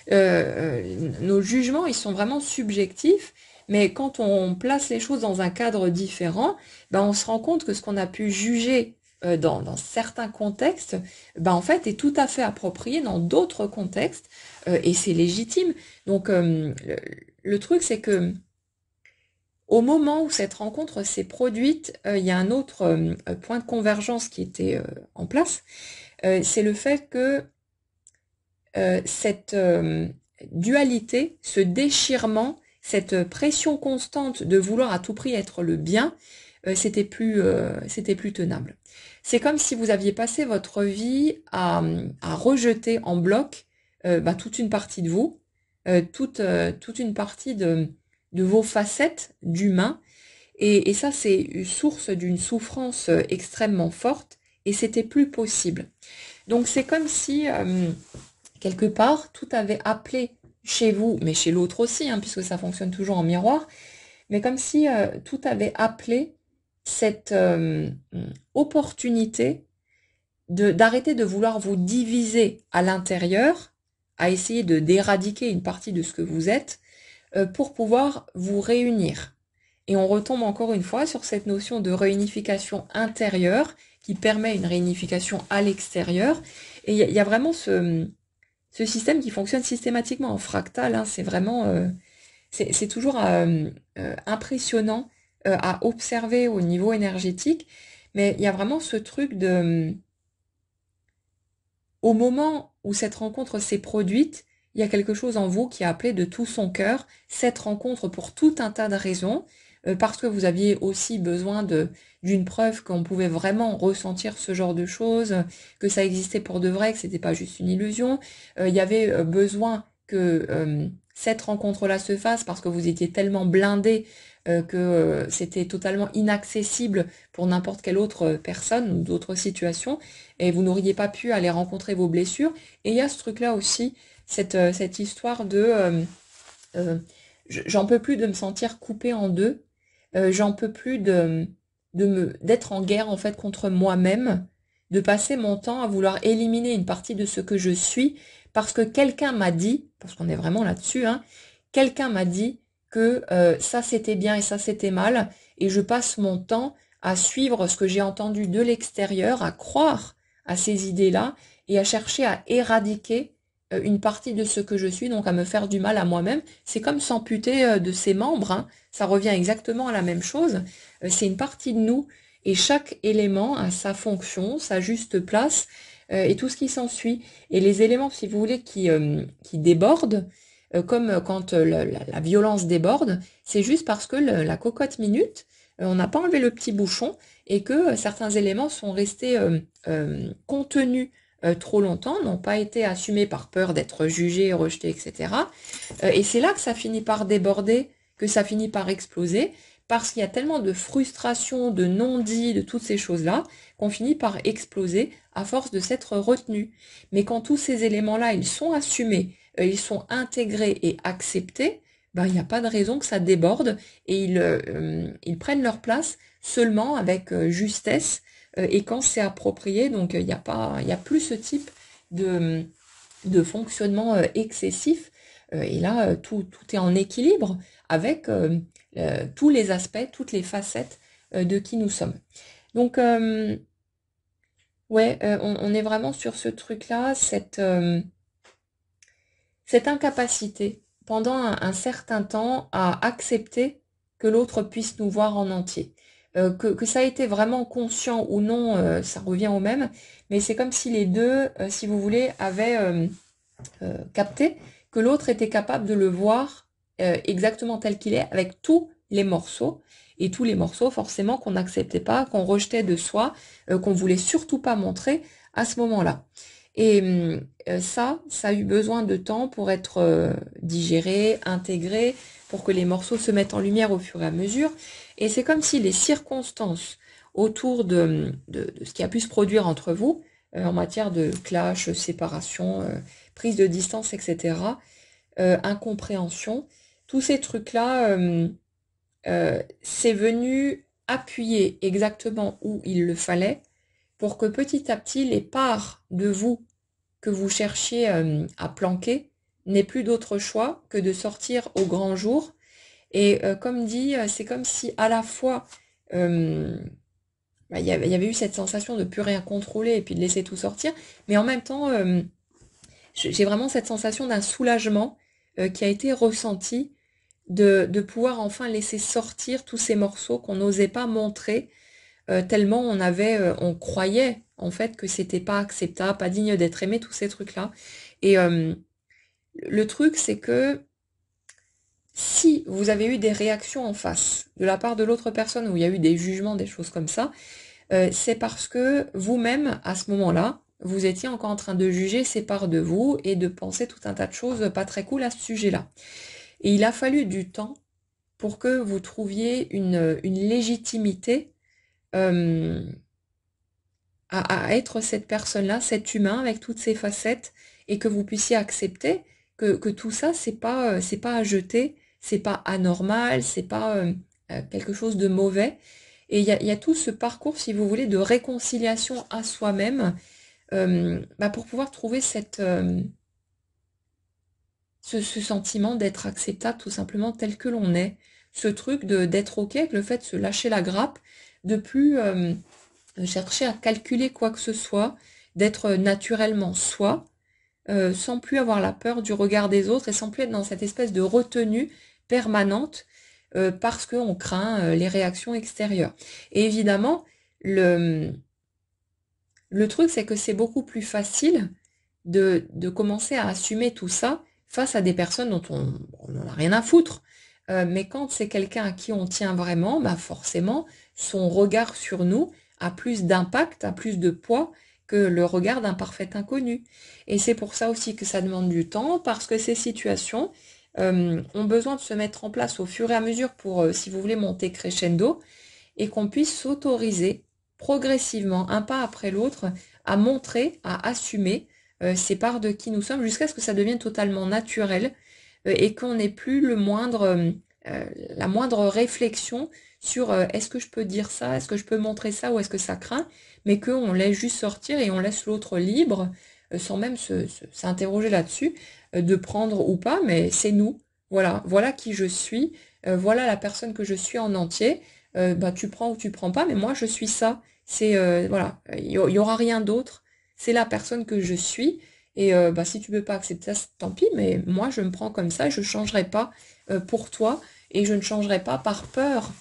Nos jugements, ils sont vraiment subjectifs, mais quand on place les choses dans un cadre différent, on se rend compte que ce qu'on a pu juger dans certains contextes, en fait, est tout à fait approprié dans d'autres contextes, et c'est légitime. Donc, le truc, c'est que au moment où cette rencontre s'est produite, il y a un autre point de convergence qui était en place, c'est le fait que cette dualité, ce déchirement, cette pression constante de vouloir à tout prix être le bien, c'était plus tenable. C'est comme si vous aviez passé votre vie à rejeter en bloc toute une partie de vous, toute une partie de vos facettes d'humain, et ça c'est source d'une souffrance extrêmement forte, et c'était plus possible. Donc c'est comme si quelque part, tout avait appelé chez vous, mais chez l'autre aussi, hein, puisque ça fonctionne toujours en miroir, mais comme si tout avait appelé cette opportunité d'arrêter de vouloir vous diviser à l'intérieur, à essayer d'éradiquer une partie de ce que vous êtes, pour pouvoir vous réunir. Et on retombe encore une fois sur cette notion de réunification intérieure qui permet une réunification à l'extérieur. Et il y a vraiment ce système qui fonctionne systématiquement en fractal, hein, c'est vraiment, c'est toujours impressionnant à observer au niveau énergétique, mais il y a vraiment ce truc de, au moment où cette rencontre s'est produite, il y a quelque chose en vous qui a appelé de tout son cœur cette rencontre pour tout un tas de raisons, parce que vous aviez aussi besoin d'une preuve qu'on pouvait vraiment ressentir ce genre de choses, que ça existait pour de vrai, que c'était pas juste une illusion. Il y avait besoin que cette rencontre-là se fasse parce que vous étiez tellement blindé que c'était totalement inaccessible pour n'importe quelle autre personne ou d'autres situations, et vous n'auriez pas pu aller rencontrer vos blessures. Et il y a ce truc-là aussi, cette histoire de j'en peux plus de me sentir coupée en deux, j'en peux plus d'être en guerre en fait contre moi-même, de passer mon temps à vouloir éliminer une partie de ce que je suis parce que quelqu'un m'a dit, parce qu'on est vraiment là-dessus, hein, quelqu'un m'a dit que ça c'était bien et ça c'était mal, et je passe mon temps à suivre ce que j'ai entendu de l'extérieur, à croire à ces idées-là et à chercher à éradiquer une partie de ce que je suis, donc à me faire du mal à moi-même. C'est comme s'amputer de ses membres, hein. Ça revient exactement à la même chose. C'est une partie de nous et chaque élément a sa fonction, sa juste place et tout ce qui s'ensuit. Et les éléments, si vous voulez, qui débordent, comme quand la violence déborde, c'est juste parce que la cocotte minute, on n'a pas enlevé le petit bouchon et que certains éléments sont restés contenus trop longtemps, n'ont pas été assumés par peur d'être jugés, rejetés, etc. Et c'est là que ça finit par déborder, que ça finit par exploser, parce qu'il y a tellement de frustration, de non-dit, de toutes ces choses-là, qu'on finit par exploser à force de s'être retenu. Mais quand tous ces éléments-là, ils sont assumés, ils sont intégrés et acceptés, il n'y a pas de raison que ça déborde et ils prennent leur place seulement avec justesse et quand c'est approprié. Donc il n'y a plus ce type de fonctionnement excessif. Et là, tout est en équilibre avec tous les aspects, toutes les facettes de qui nous sommes. Donc, ouais, on est vraiment sur ce truc-là, cette incapacité pendant un certain temps à accepter que l'autre puisse nous voir en entier. Que ça a été vraiment conscient ou non, ça revient au même, mais c'est comme si les deux, si vous voulez, avaient capté que l'autre était capable de le voir exactement tel qu'il est, avec tous les morceaux, et tous les morceaux forcément qu'on n'acceptait pas, qu'on rejetait de soi, qu'on voulait surtout pas montrer à ce moment-là. Et ça a eu besoin de temps pour être digéré, intégré, pour que les morceaux se mettent en lumière au fur et à mesure. Et c'est comme si les circonstances autour de ce qui a pu se produire entre vous, en matière de clash, séparation, prise de distance, etc., incompréhension, tous ces trucs-là, c'est venu appuyer exactement où il le fallait pour que petit à petit, les parts de vous que vous cherchiez à planquer n'aient plus d'autre choix que de sortir au grand jour. Et comme dit, c'est comme si à la fois, il y avait eu cette sensation de plus rien contrôler et puis de laisser tout sortir, mais en même temps, j'ai vraiment cette sensation d'un soulagement qui a été ressenti de pouvoir enfin laisser sortir tous ces morceaux qu'on n'osait pas montrer tellement on croyait en fait que c'était pas acceptable, pas digne d'être aimé, tous ces trucs-là. Et le truc, c'est que si vous avez eu des réactions en face de la part de l'autre personne où il y a eu des jugements, des choses comme ça, c'est parce que vous-même, à ce moment-là, vous étiez encore en train de juger ces parts de vous et de penser tout un tas de choses pas très cool à ce sujet-là. Et il a fallu du temps pour que vous trouviez une légitimité à être cette personne-là, cet humain avec toutes ses facettes, et que vous puissiez accepter que tout ça, c'est pas à jeter, c'est pas anormal, c'est pas quelque chose de mauvais. Et il y a tout ce parcours, si vous voulez, de réconciliation à soi-même, pour pouvoir trouver ce sentiment d'être acceptable tout simplement tel que l'on est. Ce truc d'être OK avec le fait de se lâcher la grappe, de plus chercher à calculer quoi que ce soit, d'être naturellement soi, sans plus avoir la peur du regard des autres et sans plus être dans cette espèce de retenue permanente parce qu'on craint les réactions extérieures. Et évidemment, le truc, c'est que c'est beaucoup plus facile de commencer à assumer tout ça face à des personnes dont on n'en a rien à foutre. Mais quand c'est quelqu'un à qui on tient vraiment, bah forcément, son regard sur nous a plus d'impact, a plus de poids que le regard d'un parfait inconnu. Et c'est pour ça aussi que ça demande du temps, parce que ces situations ont besoin de se mettre en place au fur et à mesure pour, si vous voulez, monter crescendo, et qu'on puisse s'autoriser progressivement, un pas après l'autre, à montrer, à assumer ces parts de qui nous sommes, jusqu'à ce que ça devienne totalement naturel et qu'on n'ait plus la moindre réflexion sur est-ce que je peux dire ça, est-ce que je peux montrer ça ou est-ce que ça craint, mais qu'on laisse juste sortir et on laisse l'autre libre sans même s'interroger là-dessus, de prendre ou pas, mais c'est nous. Voilà qui je suis, voilà la personne que je suis en entier. Tu prends ou tu prends pas, mais moi je suis ça. C'est voilà, il y aura rien d'autre. C'est la personne que je suis. Et si tu peux pas accepter ça, tant pis, mais moi je me prends comme ça, je changerai pas pour toi et je ne changerai pas par peur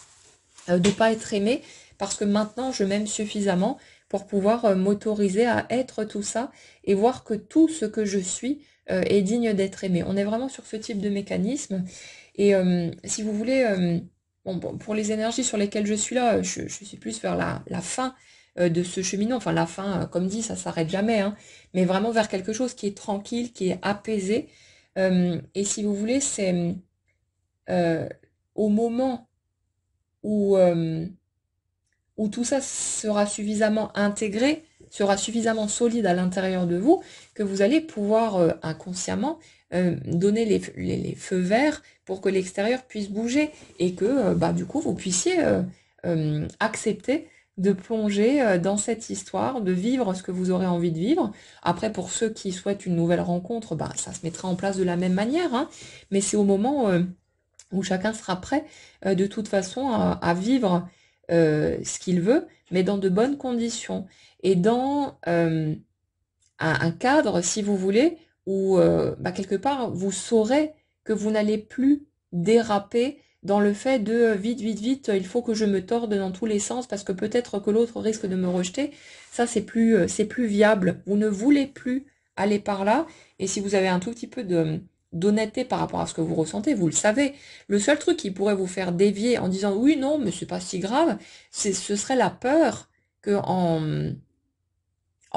de pas être aimée, parce que maintenant je m'aime suffisamment pour pouvoir m'autoriser à être tout ça et voir que tout ce que je suis est digne d'être aimé. On est vraiment sur ce type de mécanisme. Et si vous voulez, bon, pour les énergies sur lesquelles je suis là, je suis plus vers la fin de ce cheminement. Enfin, la fin, comme dit, ça s'arrête jamais, hein, mais vraiment vers quelque chose qui est tranquille, qui est apaisé. Et si vous voulez, c'est euh, au moment où tout ça sera suffisamment intégré, sera suffisamment solide à l'intérieur de vous, que vous allez pouvoir inconsciemment donner les feux verts pour que l'extérieur puisse bouger et que du coup vous puissiez accepter de plonger dans cette histoire, de vivre ce que vous aurez envie de vivre. Après, pour ceux qui souhaitent une nouvelle rencontre, ça se mettra en place de la même manière, hein, mais c'est au moment où chacun sera prêt de toute façon à vivre ce qu'il veut, mais dans de bonnes conditions et dans un cadre, si vous voulez, où quelque part vous saurez que vous n'allez plus déraper dans le fait de vite, vite, vite, il faut que je me torde dans tous les sens parce que peut-être que l'autre risque de me rejeter. Ça, c'est plus viable. Vous ne voulez plus aller par là. Et si vous avez un tout petit peu d'honnêteté par rapport à ce que vous ressentez, vous le savez. Le seul truc qui pourrait vous faire dévier en disant oui, non, mais c'est pas si grave, ce serait la peur que en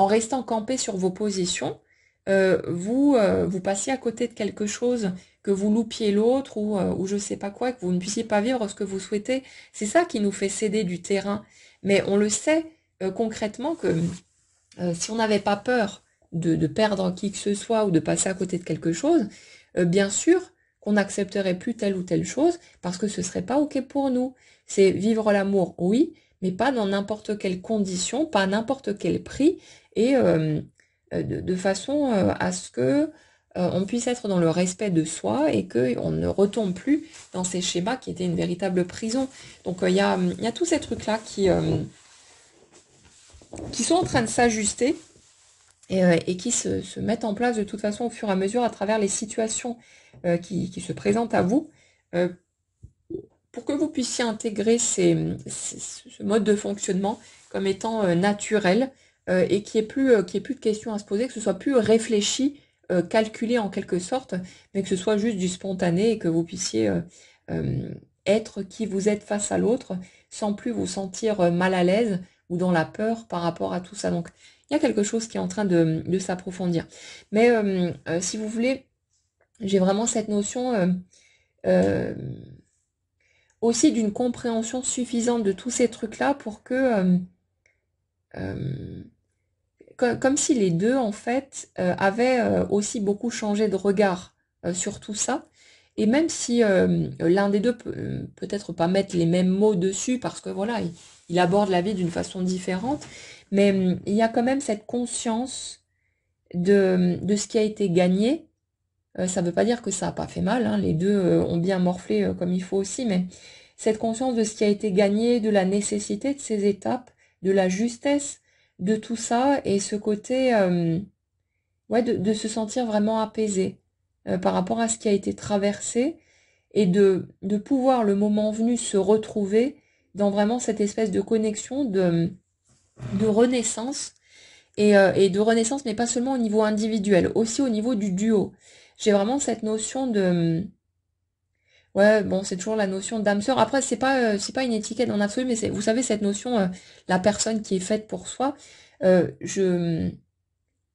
restant campé sur vos positions, vous passiez à côté de quelque chose, que vous loupiez l'autre ou je sais pas quoi, que vous ne puissiez pas vivre ce que vous souhaitez. C'est ça qui nous fait céder du terrain. Mais on le sait concrètement que si on n'avait pas peur de perdre qui que ce soit ou de passer à côté de quelque chose, bien sûr qu'on n'accepterait plus telle ou telle chose parce que ce serait pas OK pour nous. C'est vivre l'amour, oui, mais pas dans n'importe quelle condition, pas à n'importe quel prix et de façon à ce que on puisse être dans le respect de soi et qu'on ne retombe plus dans ces schémas qui étaient une véritable prison. Donc il y a tous ces trucs-là qui sont en train de s'ajuster et qui se mettent en place de toute façon au fur et à mesure à travers les situations qui se présentent à vous euh, pour que vous puissiez intégrer ce mode de fonctionnement comme étant naturel et qu'il y ait plus de questions à se poser, que ce soit plus réfléchi, calculé en quelque sorte, mais que ce soit juste du spontané et que vous puissiez euh, être qui vous êtes face à l'autre sans plus vous sentir mal à l'aise ou dans la peur par rapport à tout ça. Donc, il y a quelque chose qui est en train de s'approfondir. Mais si vous voulez, j'ai vraiment cette notion euh, aussi d'une compréhension suffisante de tous ces trucs-là pour que, euh, comme si les deux, en fait, avaient aussi beaucoup changé de regard sur tout ça. Et même si l'un des deux peut peut-être pas mettre les mêmes mots dessus, parce que voilà, il aborde la vie d'une façon différente, mais il y a quand même cette conscience de ce qui a été gagné. Ça ne veut pas dire que ça n'a pas fait mal, hein, les deux ont bien morflé comme il faut aussi, mais cette conscience de ce qui a été gagné, de la nécessité de ces étapes, de la justesse de tout ça, et ce côté ouais, de se sentir vraiment apaisé par rapport à ce qui a été traversé, et de pouvoir, le moment venu, se retrouver dans vraiment cette espèce de connexion, de renaissance, et de renaissance, mais pas seulement au niveau individuel, aussi au niveau du duo. J'ai vraiment cette notion de... Ouais, bon, c'est toujours la notion d'âme sœur. Après, c'est pas une étiquette en absolu, mais c'est, vous savez, cette notion, la personne qui est faite pour soi, euh, je,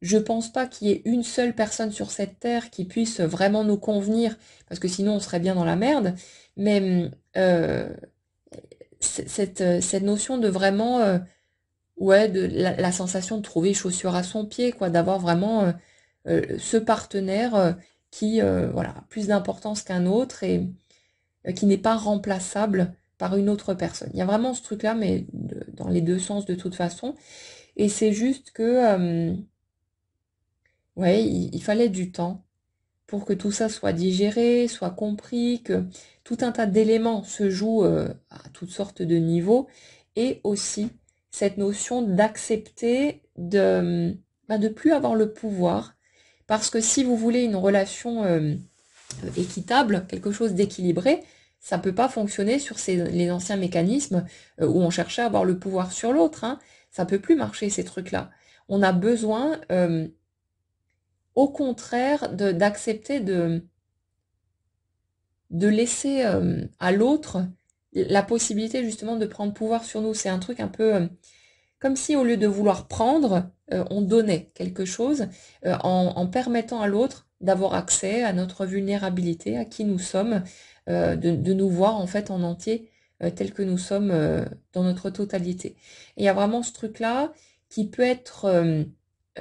je pense pas qu'il y ait une seule personne sur cette terre qui puisse vraiment nous convenir, parce que sinon on serait bien dans la merde. Mais cette notion de vraiment, ouais, de la sensation de trouver chaussure à son pied, quoi, d'avoir vraiment ce partenaire qui, voilà, a plus d'importance qu'un autre et qui n'est pas remplaçable par une autre personne. Il y a vraiment ce truc-là, mais dans les deux sens de toute façon. Et c'est juste que, ouais, il fallait du temps pour que tout ça soit digéré, soit compris, que tout un tas d'éléments se jouent à toutes sortes de niveaux, et aussi cette notion d'accepter de plus avoir le pouvoir, parce que si vous voulez une relation équitable, quelque chose d'équilibré, ça peut pas fonctionner sur les anciens mécanismes où on cherchait à avoir le pouvoir sur l'autre, hein. Ça peut plus marcher ces trucs-là. On a besoin au contraire d'accepter de laisser à l'autre la possibilité justement de prendre pouvoir sur nous. C'est un truc un peu comme si au lieu de vouloir prendre, on donnait quelque chose en permettant à l'autre d'avoir accès à notre vulnérabilité, à qui nous sommes, de nous voir en fait en entier tel que nous sommes dans notre totalité. Et il y a vraiment ce truc-là qui peut être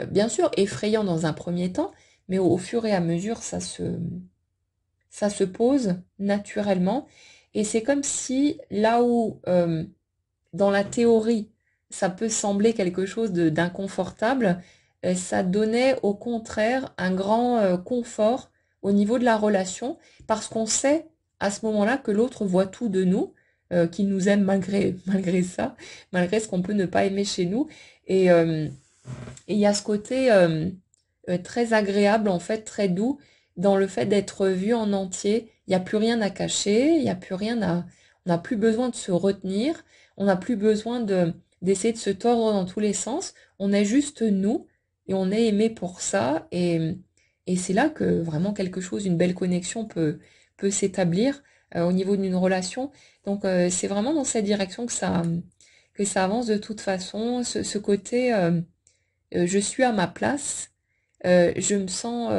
bien sûr effrayant dans un premier temps, mais au fur et à mesure, ça se pose naturellement. Et c'est comme si là où, dans la théorie, ça peut sembler quelque chose d'inconfortable, ça donnait au contraire un grand confort au niveau de la relation, parce qu'on sait à ce moment-là que l'autre voit tout de nous, qu'il nous aime malgré ça, malgré ce qu'on peut ne pas aimer chez nous. Et il y a ce côté très agréable, en fait, très doux, dans le fait d'être vu en entier. Il n'y a plus rien à cacher, il n'y a plus rien à... On n'a plus besoin de se retenir, on n'a plus besoin d'essayer de se tordre dans tous les sens. On est juste nous, et on est aimé pour ça. Et c'est là que vraiment quelque chose, une belle connexion peut s'établir au niveau d'une relation. Donc c'est vraiment dans cette direction que ça avance de toute façon. Ce côté, je suis à ma place, je me sens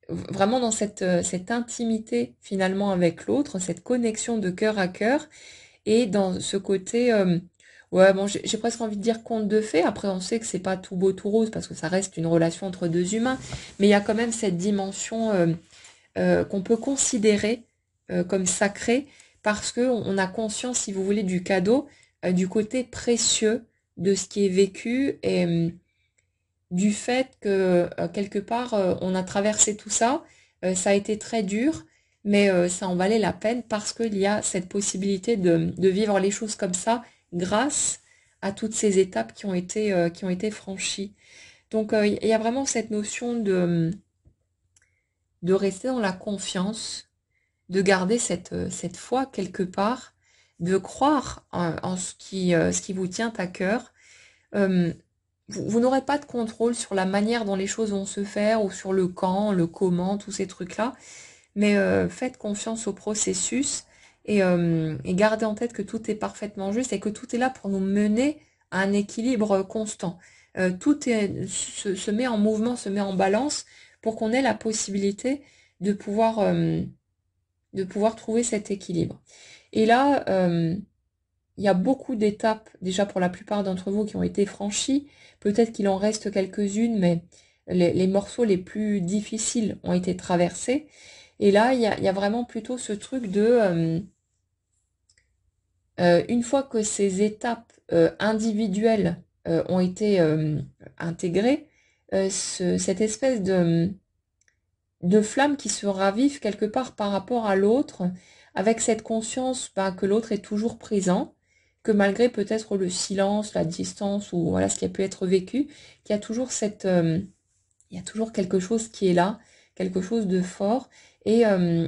vraiment dans cette intimité finalement avec l'autre, cette connexion de cœur à cœur, et dans ce côté, ouais, bon, j'ai presque envie de dire conte de fées. Après, on sait que c'est pas tout beau tout rose parce que ça reste une relation entre deux humains, mais il y a quand même cette dimension qu'on peut considérer comme sacrée parce que on a conscience, si vous voulez, du cadeau, du côté précieux de ce qui est vécu et du fait que quelque part on a traversé tout ça, ça a été très dur, mais ça en valait la peine parce qu'il y a cette possibilité de vivre les choses comme ça grâce à toutes ces étapes qui ont été franchies. Donc il y a vraiment cette notion de rester dans la confiance, de garder cette foi quelque part, de croire en ce qui vous tient à cœur. Euh, vous n'aurez pas de contrôle sur la manière dont les choses vont se faire ou sur le quand, le comment, tous ces trucs-là, mais faites confiance au processus et gardez en tête que tout est parfaitement juste et que tout est là pour nous mener à un équilibre constant. Se met en mouvement, se met en balance pour qu'on ait la possibilité de pouvoir trouver cet équilibre. Et là, il y a beaucoup d'étapes, déjà pour la plupart d'entre vous, qui ont été franchies. Peut-être qu'il en reste quelques-unes, mais les morceaux les plus difficiles ont été traversés. Et là, il y a vraiment plutôt ce truc de... une fois que ces étapes individuelles ont été intégrées, cette espèce de flamme qui se ravive quelque part par rapport à l'autre, avec cette conscience que l'autre est toujours présent, que malgré peut-être le silence, la distance ou voilà ce qui a pu être vécu, qu'il y a toujours il y a toujours quelque chose qui est là, quelque chose de fort, et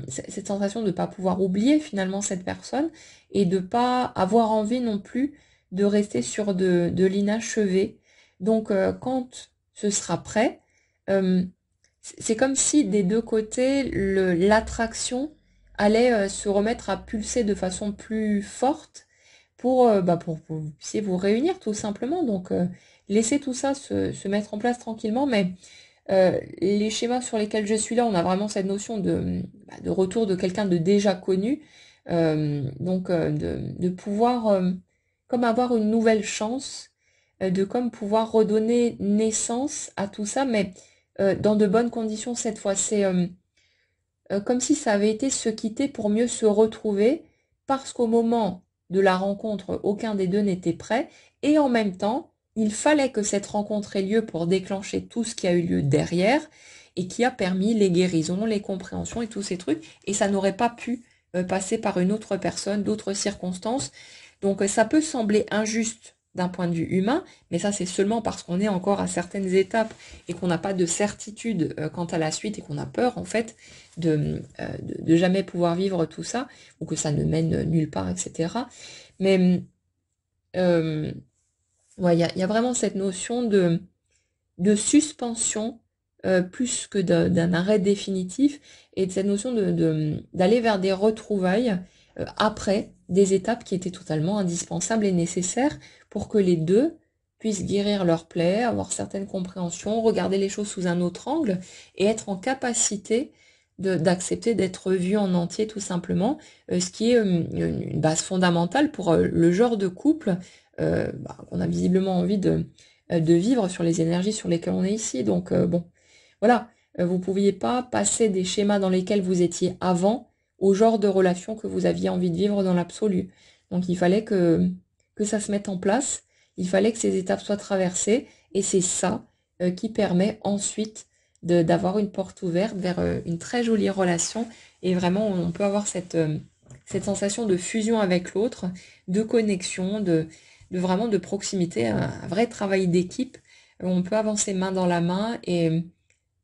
cette sensation de ne pas pouvoir oublier finalement cette personne et de ne pas avoir envie non plus de rester sur de l'inachevé. Donc quand ce sera prêt, c'est comme si des deux côtés, l'attraction allait se remettre à pulser de façon plus forte pour que vous puissiez vous réunir tout simplement. Donc laissez tout ça se mettre en place tranquillement, mais les schémas sur lesquels je suis là, on a vraiment cette notion de retour de quelqu'un de déjà connu, de pouvoir comme avoir une nouvelle chance, de comme pouvoir redonner naissance à tout ça, mais dans de bonnes conditions cette fois. C'est comme si ça avait été se quitter pour mieux se retrouver, parce qu'au moment de la rencontre, aucun des deux n'était prêt, et en même temps, il fallait que cette rencontre ait lieu pour déclencher tout ce qui a eu lieu derrière, et qui a permis les guérisons, les compréhensions et tous ces trucs, et ça n'aurait pas pu passer par une autre personne, d'autres circonstances. Donc ça peut sembler injuste d'un point de vue humain, mais ça c'est seulement parce qu'on est encore à certaines étapes et qu'on n'a pas de certitude quant à la suite et qu'on a peur en fait de jamais pouvoir vivre tout ça, ou que ça ne mène nulle part, etc. Mais ouais, il y a vraiment cette notion de suspension plus que d'un arrêt définitif, et de cette notion d'aller vers des retrouvailles après des étapes qui étaient totalement indispensables et nécessaires pour que les deux puissent guérir leurs plaies, avoir certaines compréhensions, regarder les choses sous un autre angle et être en capacité d'accepter d'être vu en entier tout simplement, ce qui est une base fondamentale pour le genre de couple qu'on a visiblement envie de vivre sur les énergies sur lesquelles on est ici. Donc bon, voilà, vous ne pouviez pas passer des schémas dans lesquels vous étiez avant au genre de relation que vous aviez envie de vivre dans l'absolu. Donc il fallait que ça se mette en place, il fallait que ces étapes soient traversées, et c'est ça qui permet ensuite d'avoir une porte ouverte vers une très jolie relation. Et vraiment, on peut avoir cette sensation de fusion avec l'autre, de connexion, vraiment de proximité, un vrai travail d'équipe. On peut avancer main dans la main et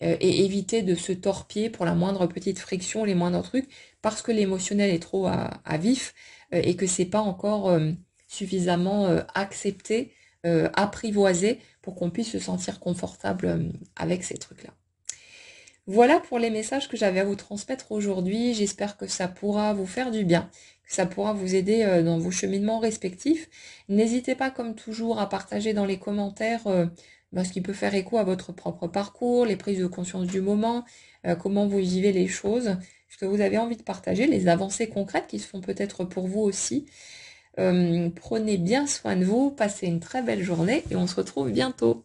éviter de se torpiller pour la moindre petite friction, les moindres trucs, parce que l'émotionnel est trop à vif et que c'est pas encore suffisamment accepté, apprivoisé pour qu'on puisse se sentir confortable avec ces trucs-là. Voilà pour les messages que j'avais à vous transmettre aujourd'hui. J'espère que ça pourra vous faire du bien, que ça pourra vous aider dans vos cheminements respectifs. N'hésitez pas, comme toujours, à partager dans les commentaires ce qui peut faire écho à votre propre parcours, les prises de conscience du moment, comment vous vivez les choses, ce que vous avez envie de partager, les avancées concrètes qui se font peut-être pour vous aussi. Prenez bien soin de vous, passez une très belle journée et on se retrouve bientôt.